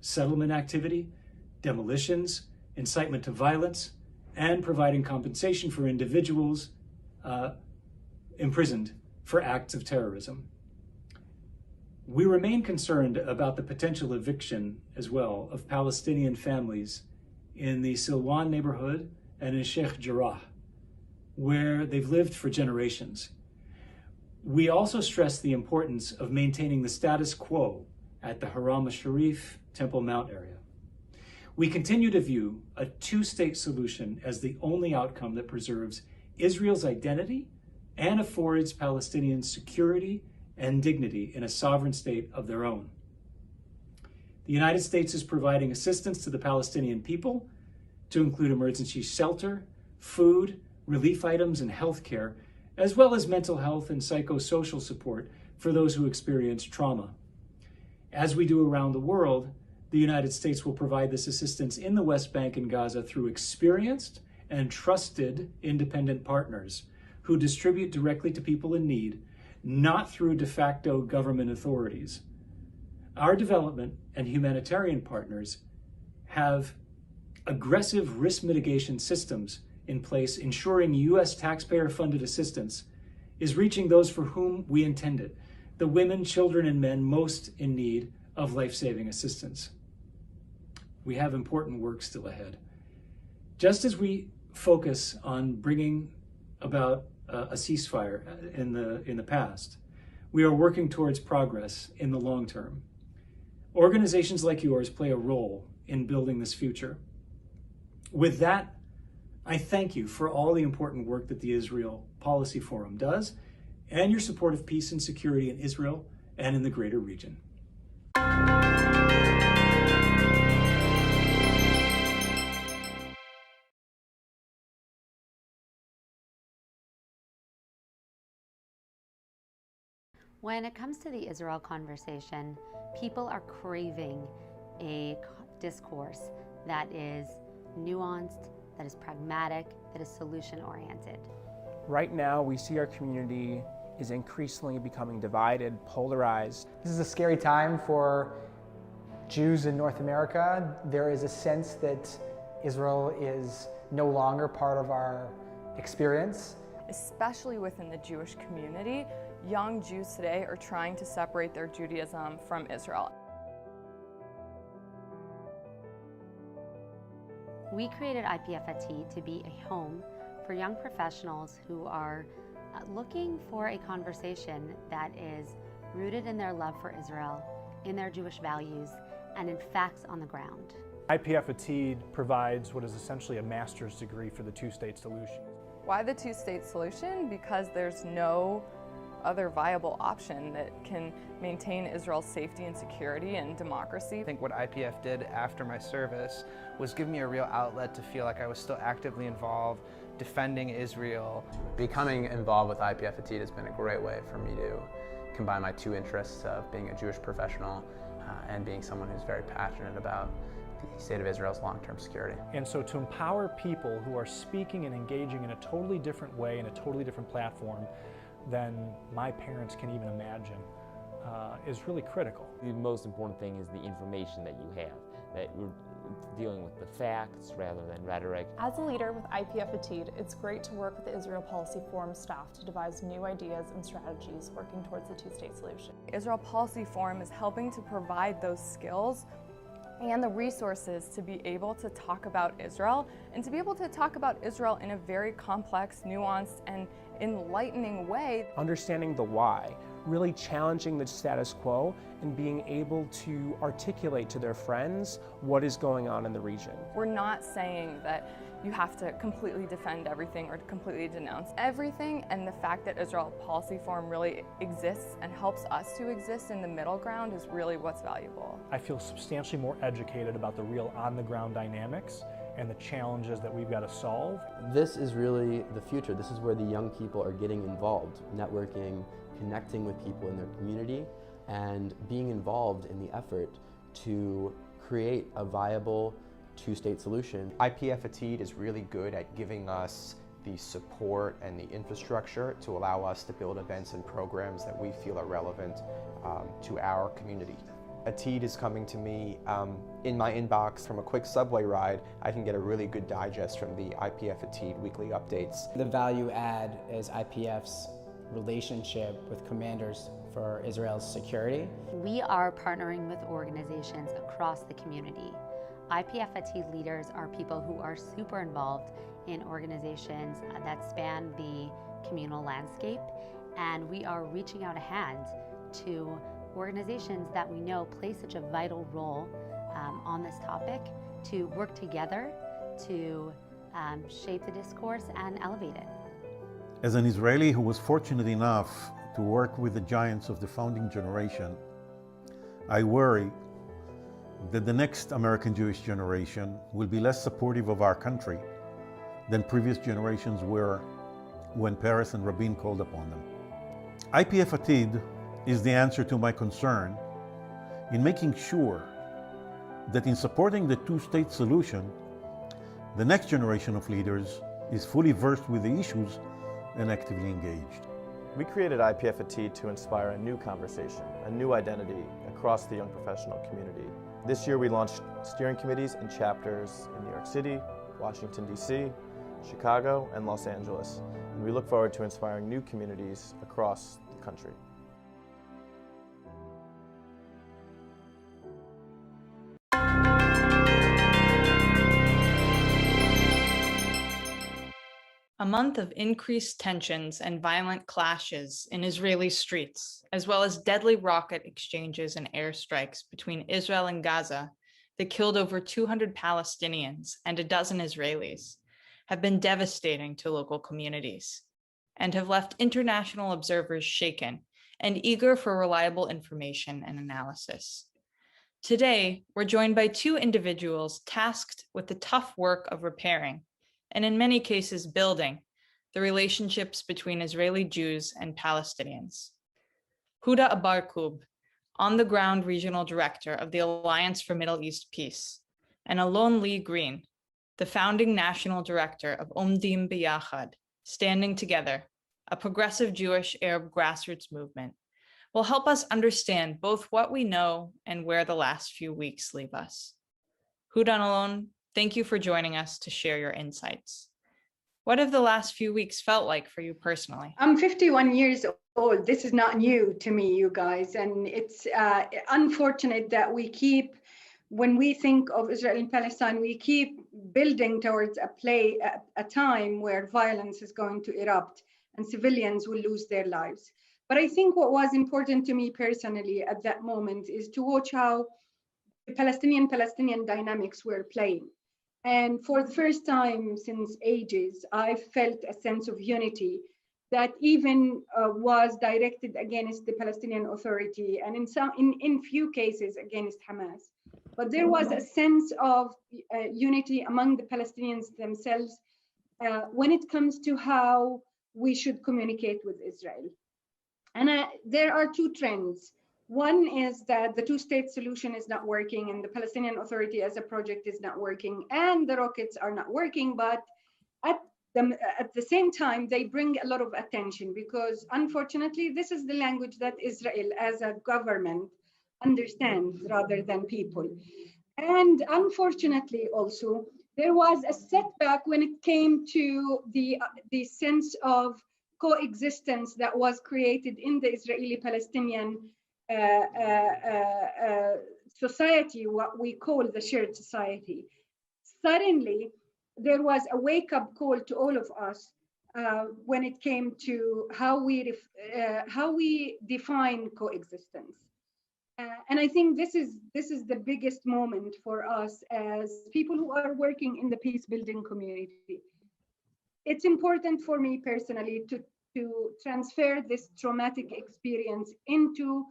settlement activity, demolitions, incitement to violence, and providing compensation for individuals imprisoned for acts of terrorism. We remain concerned about the potential eviction as well of Palestinian families in the Silwan neighborhood and in Sheikh Jarrah, where they've lived for generations. We also stress the importance of maintaining the status quo at the Haram al-Sharif Temple Mount area. We continue to view a two-state solution as the only outcome that preserves Israel's identity and affords Palestinians security and dignity in a sovereign state of their own. The United States is providing assistance to the Palestinian people to include emergency shelter, food, relief items, and healthcare, as well as mental health and psychosocial support for those who experience trauma. As we do around the world, the United States will provide this assistance in the West Bank and Gaza through experienced and trusted independent partners who distribute directly to people in need, not through de facto government authorities. Our development and humanitarian partners have aggressive risk mitigation systems in place, ensuring U.S. taxpayer-funded assistance is reaching those for whom we intend it, the women, children, and men most in need of life-saving assistance. We have important work still ahead. Just as we focus on bringing about a ceasefire in the past, we are working towards progress in the long term. Organizations like yours play a role in building this future. With that, I thank you for all the important work that the Israel Policy Forum does and your support of peace and security in Israel and in the greater region. When it comes to the Israel conversation, people are craving a discourse that is nuanced, that is pragmatic, that is solution-oriented. Right now, we see our community is increasingly becoming divided, polarized. This is a scary time for Jews in North America. There is a sense that Israel is no longer part of our experience. Especially within the Jewish community, young Jews today are trying to separate their Judaism from Israel. We created IPFAT to be a home for young professionals who are looking for a conversation that is rooted in their love for Israel, in their Jewish values, and in facts on the ground. IPFAT provides what is essentially a master's degree for the two-state solution. Why the two-state solution? Because there's no other viable option that can maintain Israel's safety and security and democracy. I think what IPF did after my service was give me a real outlet to feel like I was still actively involved, defending Israel. Becoming involved with IPFAT has been a great way for me to combine my two interests of being a Jewish professional and being someone who's very passionate about the state of Israel's long-term security. And so to empower people who are speaking and engaging in a totally different way, in a totally different platform than my parents can even imagine, is really critical. The most important thing is the information that you have, that we're dealing with the facts rather than rhetoric. As a leader with IPFAT, it's great to work with the Israel Policy Forum staff to devise new ideas and strategies working towards the two-state solution. Israel Policy Forum is helping to provide those skills and the resources to be able to talk about Israel, and to be able to talk about Israel in a very complex, nuanced, and enlightening way. Understanding the why, really challenging the status quo, and being able to articulate to their friends what is going on in the region. We're not saying that you have to completely defend everything or completely denounce everything, and the fact that Israel Policy Forum really exists and helps us to exist in the middle ground is really what's valuable. I feel substantially more educated about the real on-the-ground dynamics and the challenges that we've got to solve. This is really the future. This is where the young people are getting involved, networking, connecting with people in their community, and being involved in the effort to create a viable two-state solution. IPFAT is really good at giving us the support and the infrastructure to allow us to build events and programs that we feel are relevant to our community. ATEED is coming to me in my inbox. From a quick subway ride, I can get a really good digest from the IPFAT weekly updates. The value add is IPF's relationship with commanders for Israel's security. We are partnering with organizations across the community. IPFAT leaders are people who are super involved in organizations that span the communal landscape, and we are reaching out a hand to organizations that we know play such a vital role on this topic to work together to shape the discourse and elevate it. As an Israeli who was fortunate enough to work with the giants of the founding generation, I worry that the next American Jewish generation will be less supportive of our country than previous generations were when Peres and Rabin called upon them. IPFAT is the answer to my concern in making sure that in supporting the two-state solution, the next generation of leaders is fully versed with the issues and actively engaged. We created IPF@T to inspire a new conversation, a new identity across the young professional community. This year we launched steering committees and chapters in New York City, Washington, D.C., Chicago, and Los Angeles. And we look forward to inspiring new communities across the country. A month of increased tensions and violent clashes in Israeli streets, as well as deadly rocket exchanges and airstrikes between Israel and Gaza that killed over 200 Palestinians and a dozen Israelis, have been devastating to local communities and have left international observers shaken and eager for reliable information and analysis. Today, we're joined by two individuals tasked with the tough work of repairing, and in many cases building, the relationships between Israeli Jews and Palestinians. Huda Abarkub, on-the-ground regional director of the Alliance for Middle East Peace, and Alon Lee Green, the founding national director of Omdim B'Yachad, Standing Together, a progressive Jewish Arab grassroots movement, will help us understand both what we know and where the last few weeks leave us. Huda and Alon, thank you for joining us to share your insights. What have the last few weeks felt like for you personally? I'm 51 years old. This is not new to me, you guys. And it's unfortunate that when we think of Israel and Palestine, we keep building towards a time where violence is going to erupt and civilians will lose their lives. But I think what was important to me personally at that moment is to watch how the Palestinian dynamics were playing. And for the first time since ages, I felt a sense of unity that even was directed against the Palestinian Authority and in few cases against Hamas. But there was a sense of unity among the Palestinians themselves when it comes to how we should communicate with Israel. And there are two trends. One is that the two-state solution is not working and the Palestinian Authority as a project is not working and the rockets are not working, but at the same time, they bring a lot of attention because unfortunately, this is the language that Israel as a government understands rather than people. And unfortunately also, there was a setback when it came to the sense of coexistence that was created in the Israeli-Palestinian society, what we call the shared society. Suddenly, there was a wake-up call to all of us when it came to how we define coexistence. And I think this is the biggest moment for us as people who are working in the peace-building community. It's important for me personally to transfer this traumatic experience into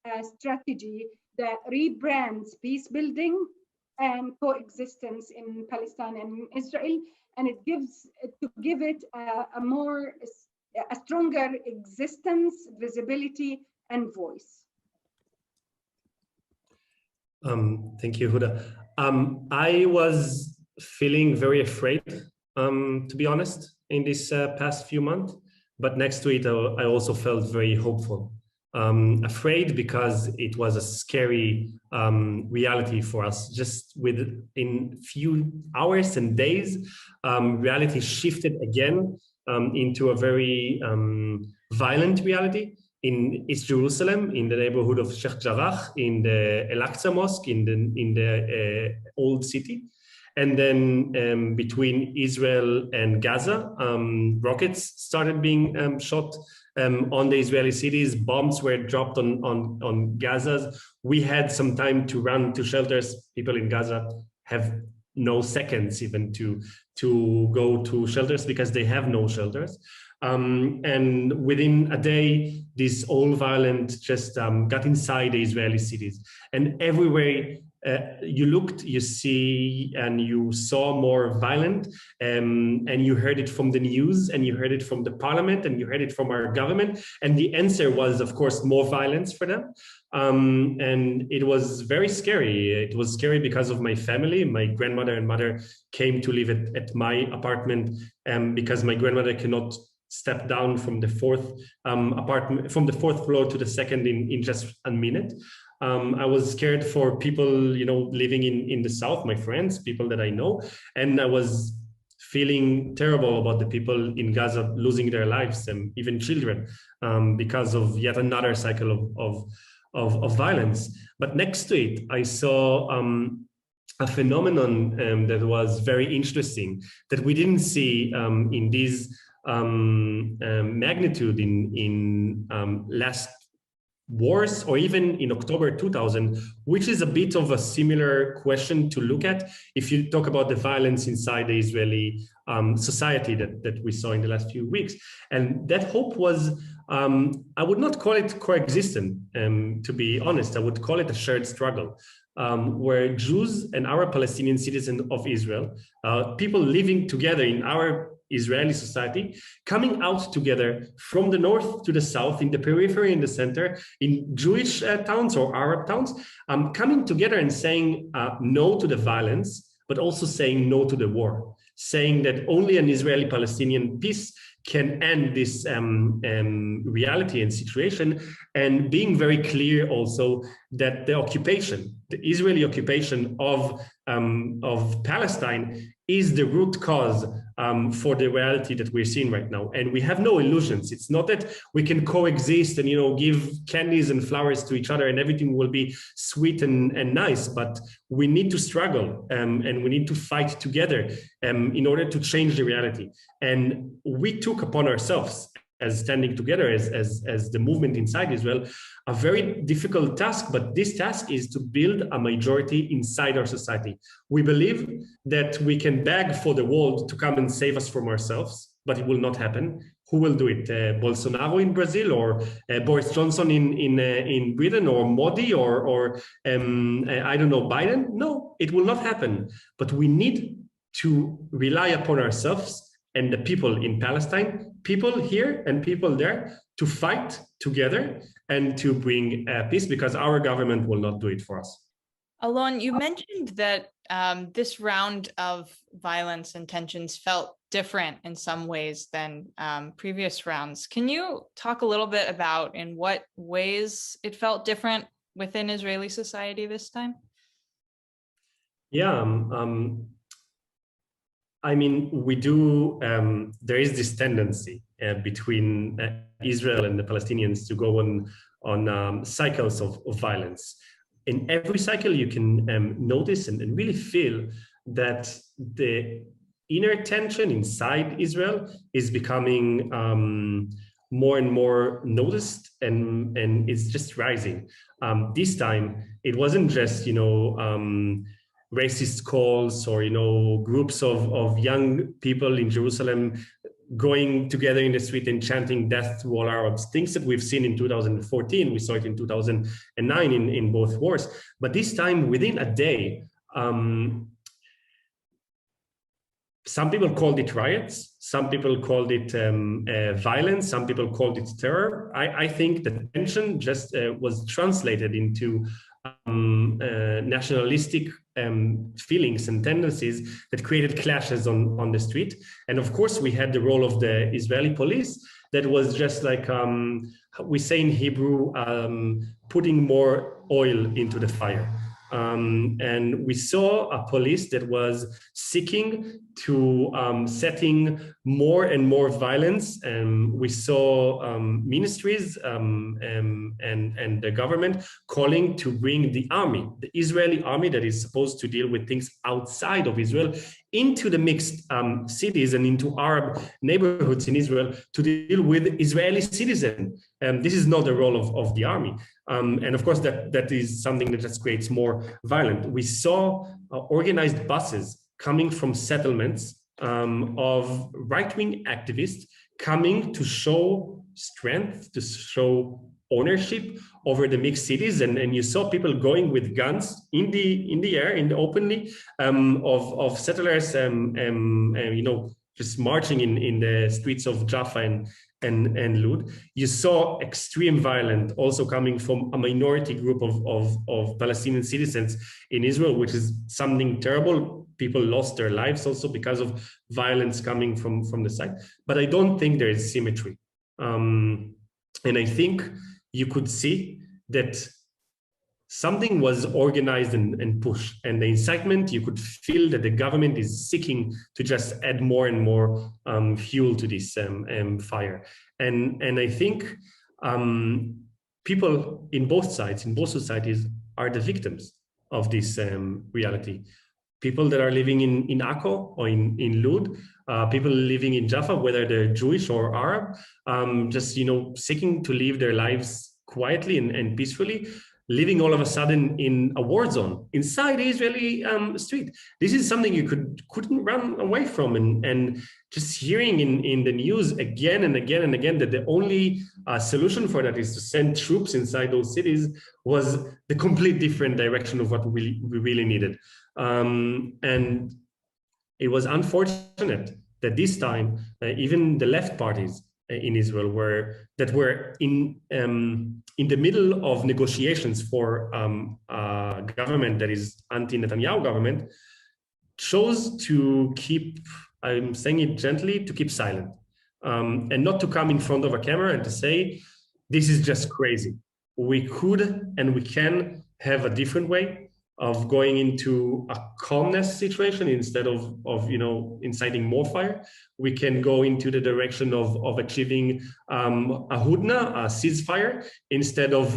a strategy that rebrands peace building and coexistence in Palestine and Israel, and it give it a stronger existence, visibility, and voice. Thank you, Huda. I was feeling very afraid, to be honest, in this past few months, but next to it, I also felt very hopeful. Afraid because it was a scary reality for us. Just within few hours and days, reality shifted again into a very violent reality in East Jerusalem, in the neighborhood of Sheikh Jarrah, in the Al-Aqsa Mosque, in the old city. And then between Israel and Gaza, rockets started being shot on the Israeli cities. Bombs were dropped on Gaza. We had some time to run to shelters. People in Gaza have no seconds even to go to shelters because they have no shelters. And within a day, this all violent just got inside the Israeli cities. And everywhere you looked, you see, and you saw more violent, and you heard it from the news, and you heard it from the parliament, and you heard it from our government. And the answer was, of course, more violence for them. And it was very scary. It was scary because of my family. My grandmother and mother came to live at my apartment because my grandmother cannot step down from the fourth apartment, from the fourth floor to the second in just a minute. I was scared for people, living in the South, my friends, people that I know, and I was feeling terrible about the people in Gaza losing their lives, and even children, because of yet another cycle of violence. But next to it, I saw a phenomenon that was very interesting, that we didn't see in this magnitude in last wars, or even in October 2000, which is a bit of a similar question to look at if you talk about the violence inside the Israeli society that we saw in the last few weeks. And that hope was, I would not call it coexistent, to be honest. I would call it a shared struggle, where Jews and our Palestinian citizens of Israel, people living together in our Israeli society, coming out together from the north to the south, in the periphery, in the center, in Jewish towns or Arab towns, coming together and saying no to the violence, but also saying no to the war, saying that only an Israeli-Palestinian peace can end this reality and situation, and being very clear also that the occupation, the Israeli occupation of Palestine, is the root cause for the reality that we're seeing right now. And we have no illusions. It's not that we can coexist and give candies and flowers to each other and everything will be sweet and nice, but we need to struggle and we need to fight together in order to change the reality. And we took upon ourselves, as standing together as the movement inside Israel, a very difficult task, but this task is to build a majority inside our society. We believe that we can beg for the world to come and save us from ourselves, but it will not happen. Who will do it? Bolsonaro in Brazil, or Boris Johnson in Britain, or Modi, or I don't know, Biden? No, it will not happen. But we need to rely upon ourselves and the people in Palestine, people here and people there, to fight together and to bring peace, because our government will not do it for us. Alon, you mentioned that this round of violence and tensions felt different in some ways than previous rounds. Can you talk a little bit about in what ways it felt different within Israeli society this time? Yeah, I mean, we do, there is this tendency between Israel and the Palestinians to go on cycles of violence. In every cycle, you can notice and really feel that the inner tension inside Israel is becoming more and more noticed, and it's just rising. This time, it wasn't just, racist calls or, groups of young people in Jerusalem going together in the street and chanting death to all Arabs, things that we've seen in 2014, we saw it in 2009 in both wars. But this time, within a day, some people called it riots, some people called it violence, some people called it terror. I think the tension just was translated into nationalistic feelings and tendencies that created clashes on the street. And of course, we had the role of the Israeli police that was just like, we say in Hebrew, putting more oil into the fire. And we saw a police that was seeking to setting more and more violence. And we saw ministries and the government calling to bring the army, the Israeli army that is supposed to deal with things outside of Israel, into the mixed cities and into Arab neighborhoods in Israel to deal with Israeli citizens. This is not the role of the army. And of course, that is something that just creates more violence. We saw organized buses coming from settlements of right-wing activists coming to show strength, to show ownership over the mixed cities, and you saw people going with guns in the air, in the openly, of settlers, just marching in the streets of Jaffa and Lud. You saw extreme violence also coming from a minority group of Palestinian citizens in Israel, which is something terrible. People lost their lives also because of violence coming from the side. But I don't think there is symmetry. And I think you could see that something was organized and pushed, and the incitement, you could feel that the government is seeking to just add more and more fuel to this fire. And I think people in both sides, in both societies, are the victims of this reality. People that are living in Akko or in Lud, people living in Jaffa, whether they're Jewish or Arab, just seeking to live their lives quietly and peacefully, living all of a sudden in a war zone inside the Israeli street. This is something you couldn't run away from, and just hearing in the news again and again and again that the only solution for that is to send troops inside those cities was the complete different direction of what we really needed. And it was unfortunate that this time even the left parties in Israel were in the middle of negotiations for a government that is anti-Netanyahu government, chose to keep, I'm saying it gently, to keep silent and not to come in front of a camera and to say, this is just crazy. We could and we can have a different way of going into a calmness situation instead of inciting more fire. We can go into the direction of achieving a hudna, a ceasefire, instead of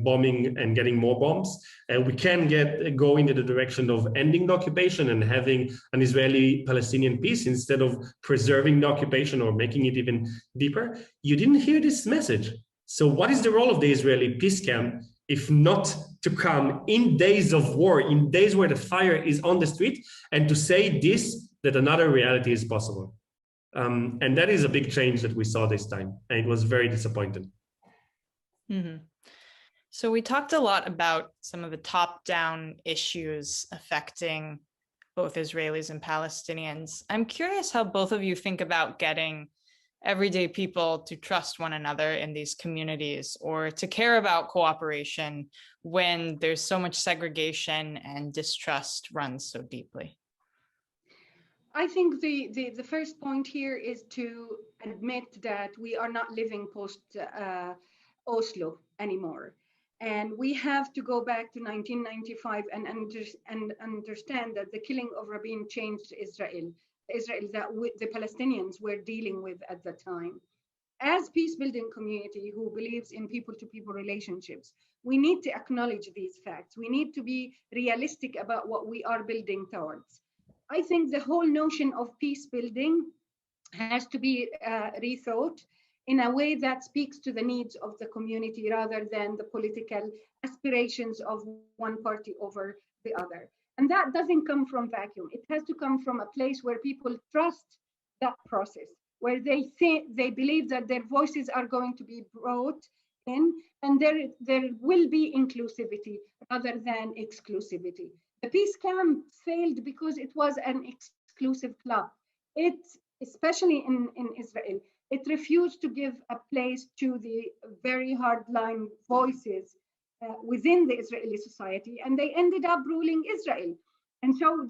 bombing and getting more bombs. And we can go into the direction of ending the occupation and having an Israeli-Palestinian peace instead of preserving the occupation or making it even deeper. You didn't hear this message. So what is the role of the Israeli peace camp if not to come in days of war, in days where the fire is on the street, and to say that another reality is possible? And that is a big change that we saw this time, and it was very disappointing. Mm-hmm. So we talked a lot about some of the top-down issues affecting both Israelis and Palestinians. I'm curious how both of you think about getting everyday people to trust one another in these communities, or to care about cooperation when there's so much segregation and distrust runs so deeply. I think the first point here is to admit that we are not living post Oslo anymore. And we have to go back to 1995 and understand that the killing of Rabin changed Israel that the Palestinians were dealing with at the time. As peace-building community who believes in people-to-people relationships, we need to acknowledge these facts. We need to be realistic about what we are building towards. I think the whole notion of peace-building has to be rethought in a way that speaks to the needs of the community rather than the political aspirations of one party over the other. And that doesn't come from vacuum. It has to come from a place where people trust that process, where they believe that their voices are going to be brought in, and there will be inclusivity rather than exclusivity. The peace camp failed because it was an exclusive club. Especially in Israel, it refused to give a place to the very hardline voices within the Israeli society, and they ended up ruling Israel. And so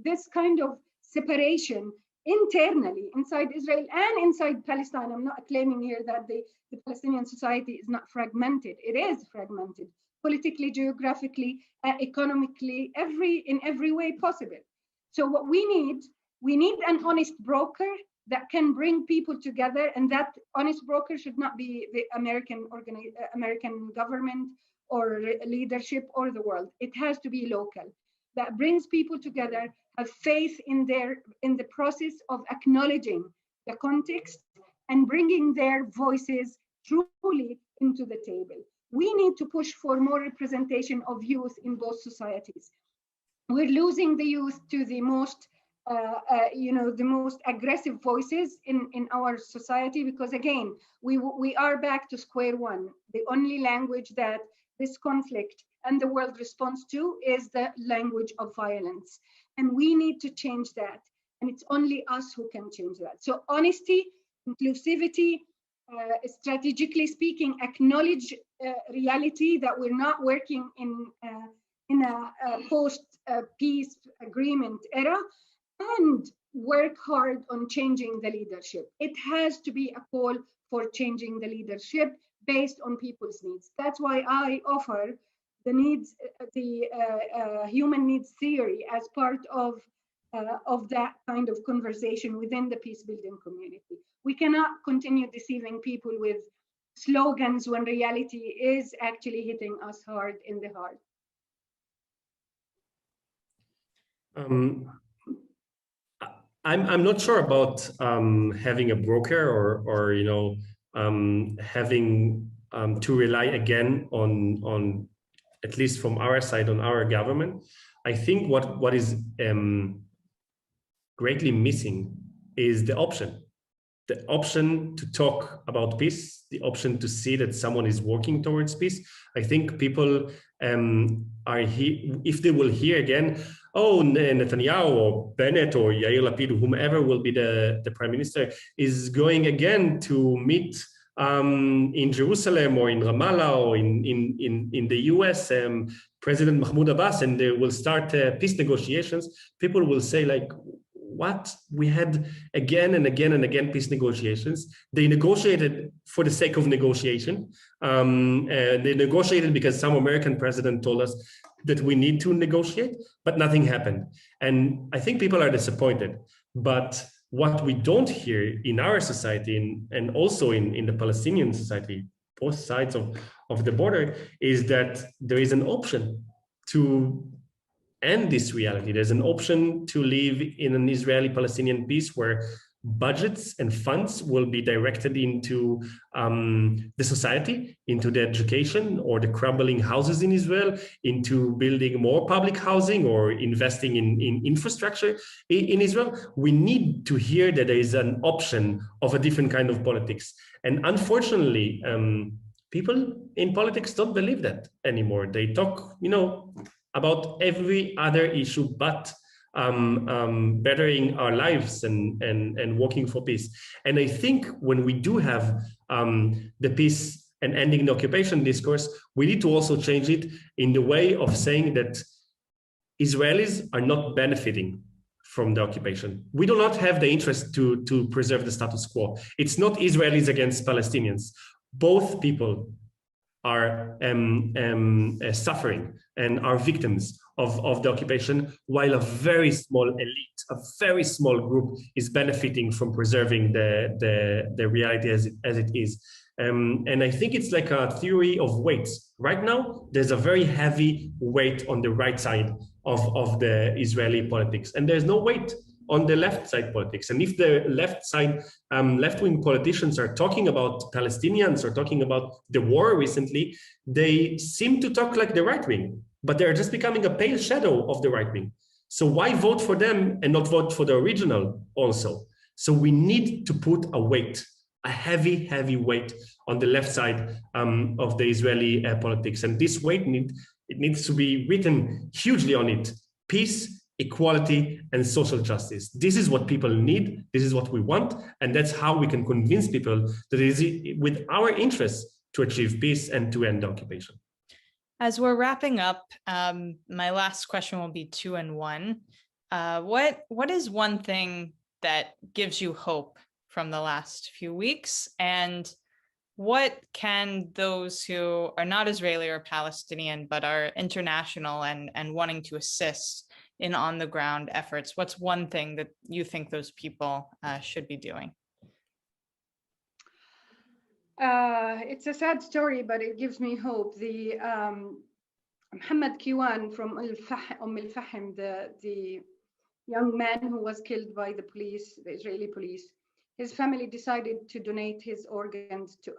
this kind of separation internally inside Israel and inside Palestine. I'm not claiming here that the Palestinian society is not fragmented. It is fragmented politically, geographically, economically, in every way possible. So what we need an honest broker that can bring people together, and that honest broker should not be the American government or leadership or the world. It has to be local. That brings people together, have faith in the process of acknowledging the context and bringing their voices truly into the table. We need to push for more representation of youth in both societies. We're losing the youth to the most the most aggressive voices in our society, because again, we are back to square one. The only language that this conflict and the world responds to is the language of violence. And we need to change that. and it's only us who can change that. So honesty, inclusivity, strategically speaking, acknowledge reality that we're not working in a post-peace agreement era, and work hard on changing the leadership. It has to be a call for changing the leadership based on people's needs. That's why I offer the needs, the human needs theory as part of that kind of conversation within the peace building community. We cannot continue deceiving people with slogans when reality is actually hitting us hard in the heart. I'm not sure about having a broker or you know having to rely again on at least from our side on our government. I think what is greatly missing is the option to talk about peace, the option to see that someone is working towards peace. I think people are here, if they will hear again, oh, Netanyahu or Bennett or Yair Lapid, whomever will be the prime minister, is going again to meet in Jerusalem or in Ramallah or in the US, President Mahmoud Abbas, and they will start peace negotiations. People will say like, what? We had again and again and again peace negotiations. They negotiated for the sake of negotiation. They negotiated because some American president told us that we need to negotiate, but nothing happened. And I think people are disappointed. But what we don't hear in our society and also in the Palestinian society, both sides of the border, is that there is an option to end this reality. There's an option to live in an Israeli-Palestinian peace where budgets and funds will be directed into the society, into the education or the crumbling houses in Israel, into building more public housing or investing in infrastructure in Israel. We need to hear that there is an option of a different kind of politics. And unfortunately, people in politics don't believe that anymore. They talk, you know, about every other issue but bettering our lives and working for peace. And I think when we do have the peace and ending the occupation discourse, we need to also change it in the way of saying that Israelis are not benefiting from the occupation. We do not have the interest to preserve the status quo. It's not Israelis against Palestinians. Both people are suffering and are victims of the occupation, while a very small elite, a very small group is benefiting from preserving the reality as it is. And I think it's like a theory of weights. Right now, there's a very heavy weight on the right side of the Israeli politics, and there's no weight on the left side politics. And if the left side, left-wing politicians are talking about Palestinians or talking about the war recently, they seem to talk like the right wing, but they're just becoming a pale shadow of the right wing. So why vote for them and not vote for the original also? So we need to put a weight, a heavy, heavy weight on the left side of the Israeli politics. And this weight needs to be written hugely on it. Peace, equality, and social justice. This is what people need. This is what we want. And that's how we can convince people that it is with our interests to achieve peace and to end the occupation. As we're wrapping up, my last question will be 2 in 1. What is one thing that gives you hope from the last few weeks? And what can those who are not Israeli or Palestinian, but are international and wanting to assist in on-the-ground efforts, what's one thing that you think those people should be doing? It's a sad story, but it gives me hope. The Mohammed Kiwan from Al-Fahim, the young man who was killed by the police, the Israeli police, his family decided to donate his organs to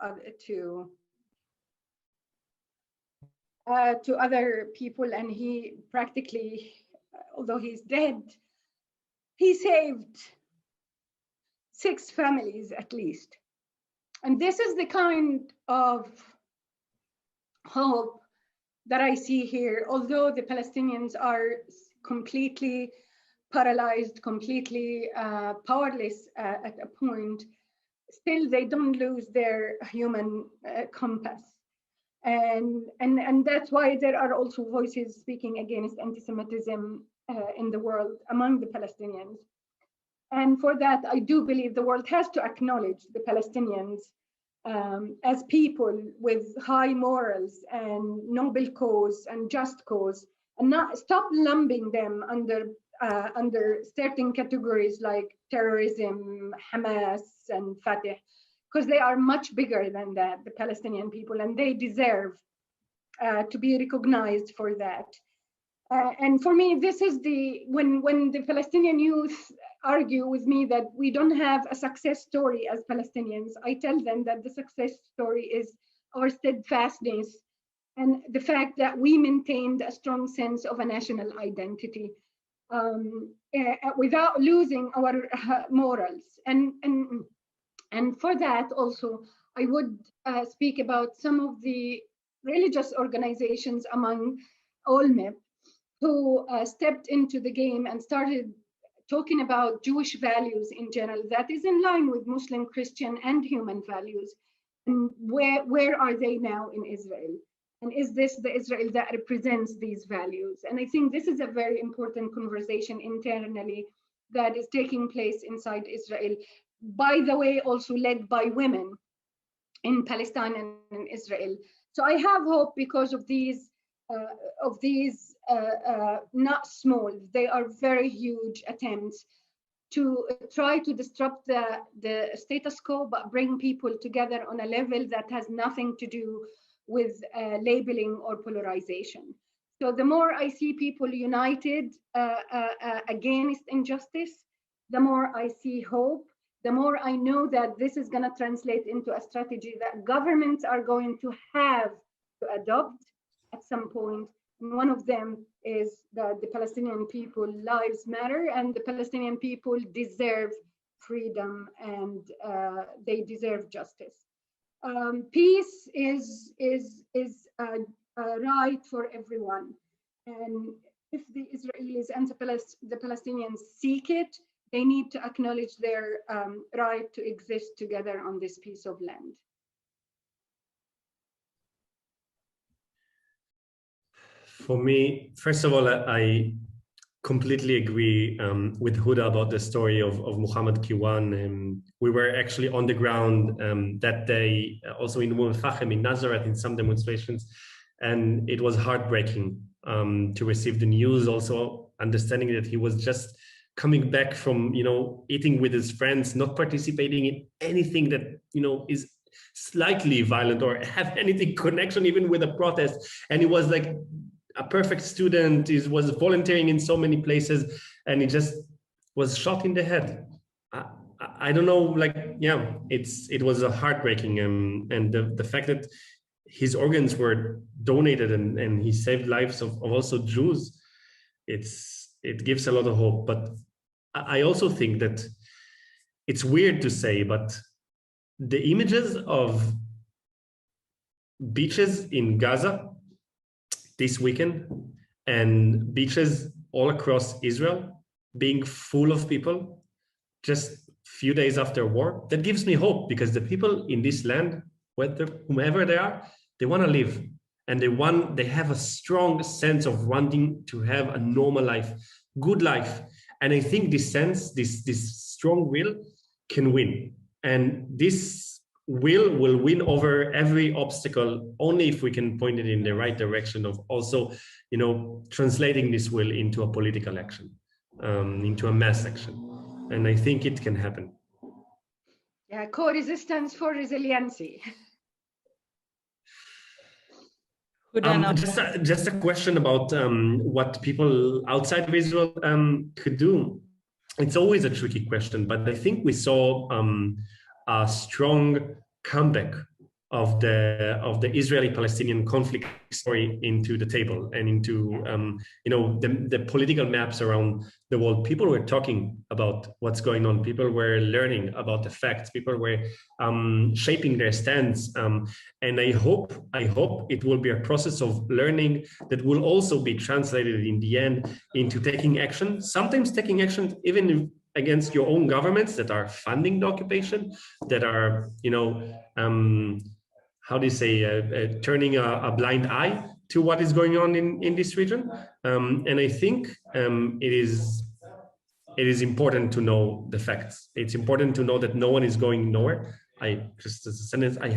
other people, and he practically, although he's dead, he saved 6 families at least. And this is the kind of hope that I see here. Although the Palestinians are completely paralyzed, completely powerless at a point, still they don't lose their human compass. And that's why there are also voices speaking against anti-Semitism in the world among the Palestinians. And for that, I do believe the world has to acknowledge the Palestinians as people with high morals and noble cause and just cause, and not stop lumping them under certain categories like terrorism, Hamas, and Fatah, because they are much bigger than that, the Palestinian people, and they deserve to be recognized for that. And for me, this is when the Palestinian youth argue with me that we don't have a success story as Palestinians, I tell them that the success story is our steadfastness and the fact that we maintained a strong sense of a national identity without losing our morals. And for that also, I would speak about some of the religious organizations among OLMEP who stepped into the game and started talking about Jewish values in general that is in line with Muslim, Christian, and human values. And where are they now in Israel? And is this the Israel that represents these values? And I think this is a very important conversation internally that is taking place inside Israel. By the way, also led by women in Palestine and in Israel. So I have hope because of these not small, they are very huge attempts to try to disrupt the status quo, but bring people together on a level that has nothing to do with labeling or polarization. So the more I see people united against injustice, the more I see hope, the more I know that this is going to translate into a strategy that governments are going to have to adopt at some point. And one of them is that the Palestinian people lives matter, and the Palestinian people deserve freedom, and they deserve justice. Peace is a right for everyone, and if the Israelis and the Palestinians seek it, they need to acknowledge their right to exist together on this piece of land. For me, first of all, I completely agree with Huda about the story of Muhammad Kiwan. We were actually on the ground that day, also in Fachem, in Nazareth, in some demonstrations, and it was heartbreaking to receive the news. Also, understanding that he was just coming back from, eating with his friends, not participating in anything that, is slightly violent or have anything connection even with a protest. And he was like a perfect student, he was volunteering in so many places, and he just was shot in the head. I don't know, it was a heartbreaking, and the fact that his organs were donated and he saved lives of also Jews, it gives a lot of hope. But I also think that it's weird to say, but the images of beaches in Gaza this weekend and beaches all across Israel being full of people just a few days after war, that gives me hope, because the people in this land, whomever they are, they want to live, and they have a strong sense of wanting to have a normal life, good life. And I think this sense, this strong will can win. And this will win over every obstacle only if we can point it in the right direction of also, translating this will into a political action, into a mass action. And I think it can happen. Yeah, co-resistance for resiliency. Just a question about what people outside of Israel could do. It's always a tricky question, but I think we saw a strong comeback of the Israeli-Palestinian conflict story into the table and into the political maps around the world. People were talking about what's going on. People were learning about the facts. People were shaping their stands. And I hope it will be a process of learning that will also be translated in the end into taking action. Sometimes taking action even against your own governments that are funding the occupation, that are turning a blind eye to what is going on in this region. And I think it is important to know the facts. It's important to know that no one is going nowhere. I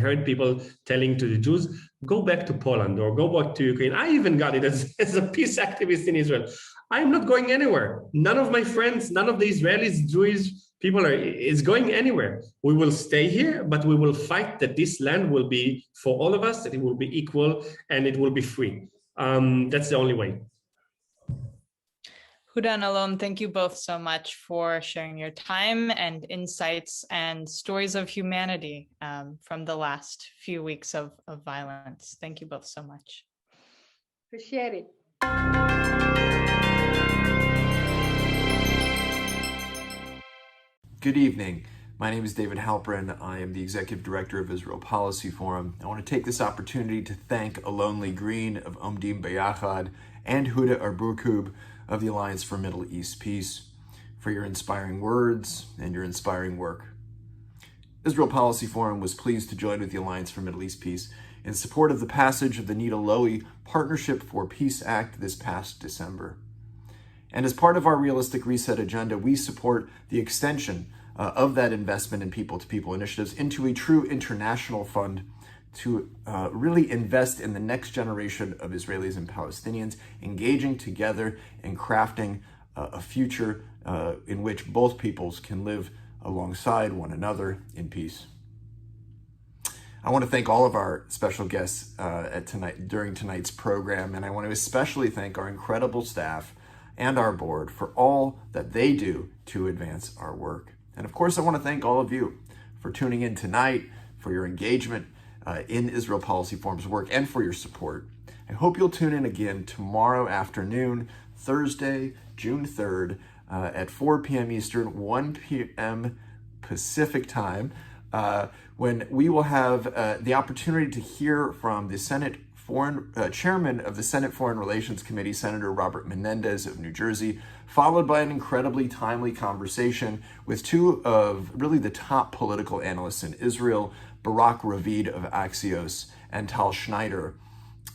heard people telling to the Jews, go back to Poland or go back to Ukraine. I even got it as a peace activist in Israel. I'm not going anywhere. None of my friends, none of the Israelis, Jewish people is going anywhere. We will stay here, but we will fight that this land will be for all of us, that it will be equal and it will be free. That's the only way. Huda and Alon, thank you both so much for sharing your time and insights and stories of humanity from the last few weeks of violence. Thank you both so much. Appreciate it. Good evening. My name is David Halpern. I am the Executive Director of Israel Policy Forum. I want to take this opportunity to thank Alon Lee Green of Omdim B'Yachad and Huda Arburkub of the Alliance for Middle East Peace for your inspiring words and your inspiring work. Israel Policy Forum was pleased to join with the Alliance for Middle East Peace in support of the passage of the Nita Lowey Partnership for Peace Act this past December. And as part of our Realistic Reset agenda, we support the extension of that investment in people-to-people initiatives into a true international fund to really invest in the next generation of Israelis and Palestinians, engaging together and crafting a future in which both peoples can live alongside one another in peace. I want to thank all of our special guests during tonight's program, and I want to especially thank our incredible staff and our board for all that they do to advance our work. And of course, I want to thank all of you for tuning in tonight, for your engagement in Israel Policy Forum's work, and for your support. I hope you'll tune in again tomorrow afternoon, Thursday, June 3rd, at 4 p.m. Eastern, 1 p.m. Pacific time, when we will have the opportunity to hear from the Chairman of the Senate Foreign Relations Committee, Senator Robert Menendez of New Jersey, followed by an incredibly timely conversation with two of really the top political analysts in Israel, Barak Ravid of Axios and Tal Schneider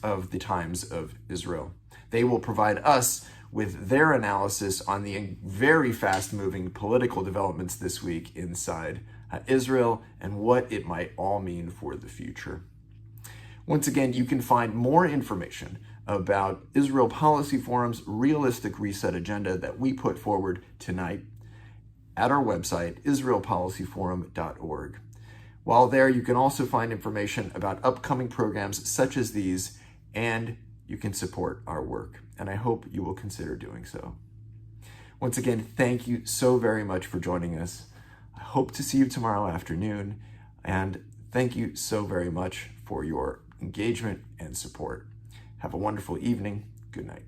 of the Times of Israel. They will provide us with their analysis on the very fast-moving political developments this week inside Israel and what it might all mean for the future. Once again, you can find more information about Israel Policy Forum's Realistic Reset agenda that we put forward tonight at our website, israelpolicyforum.org. While there, you can also find information about upcoming programs such as these, and you can support our work. And I hope you will consider doing so. Once again, thank you so very much for joining us. I hope to see you tomorrow afternoon, and thank you so very much for your engagement and support. Have a wonderful evening. Good night.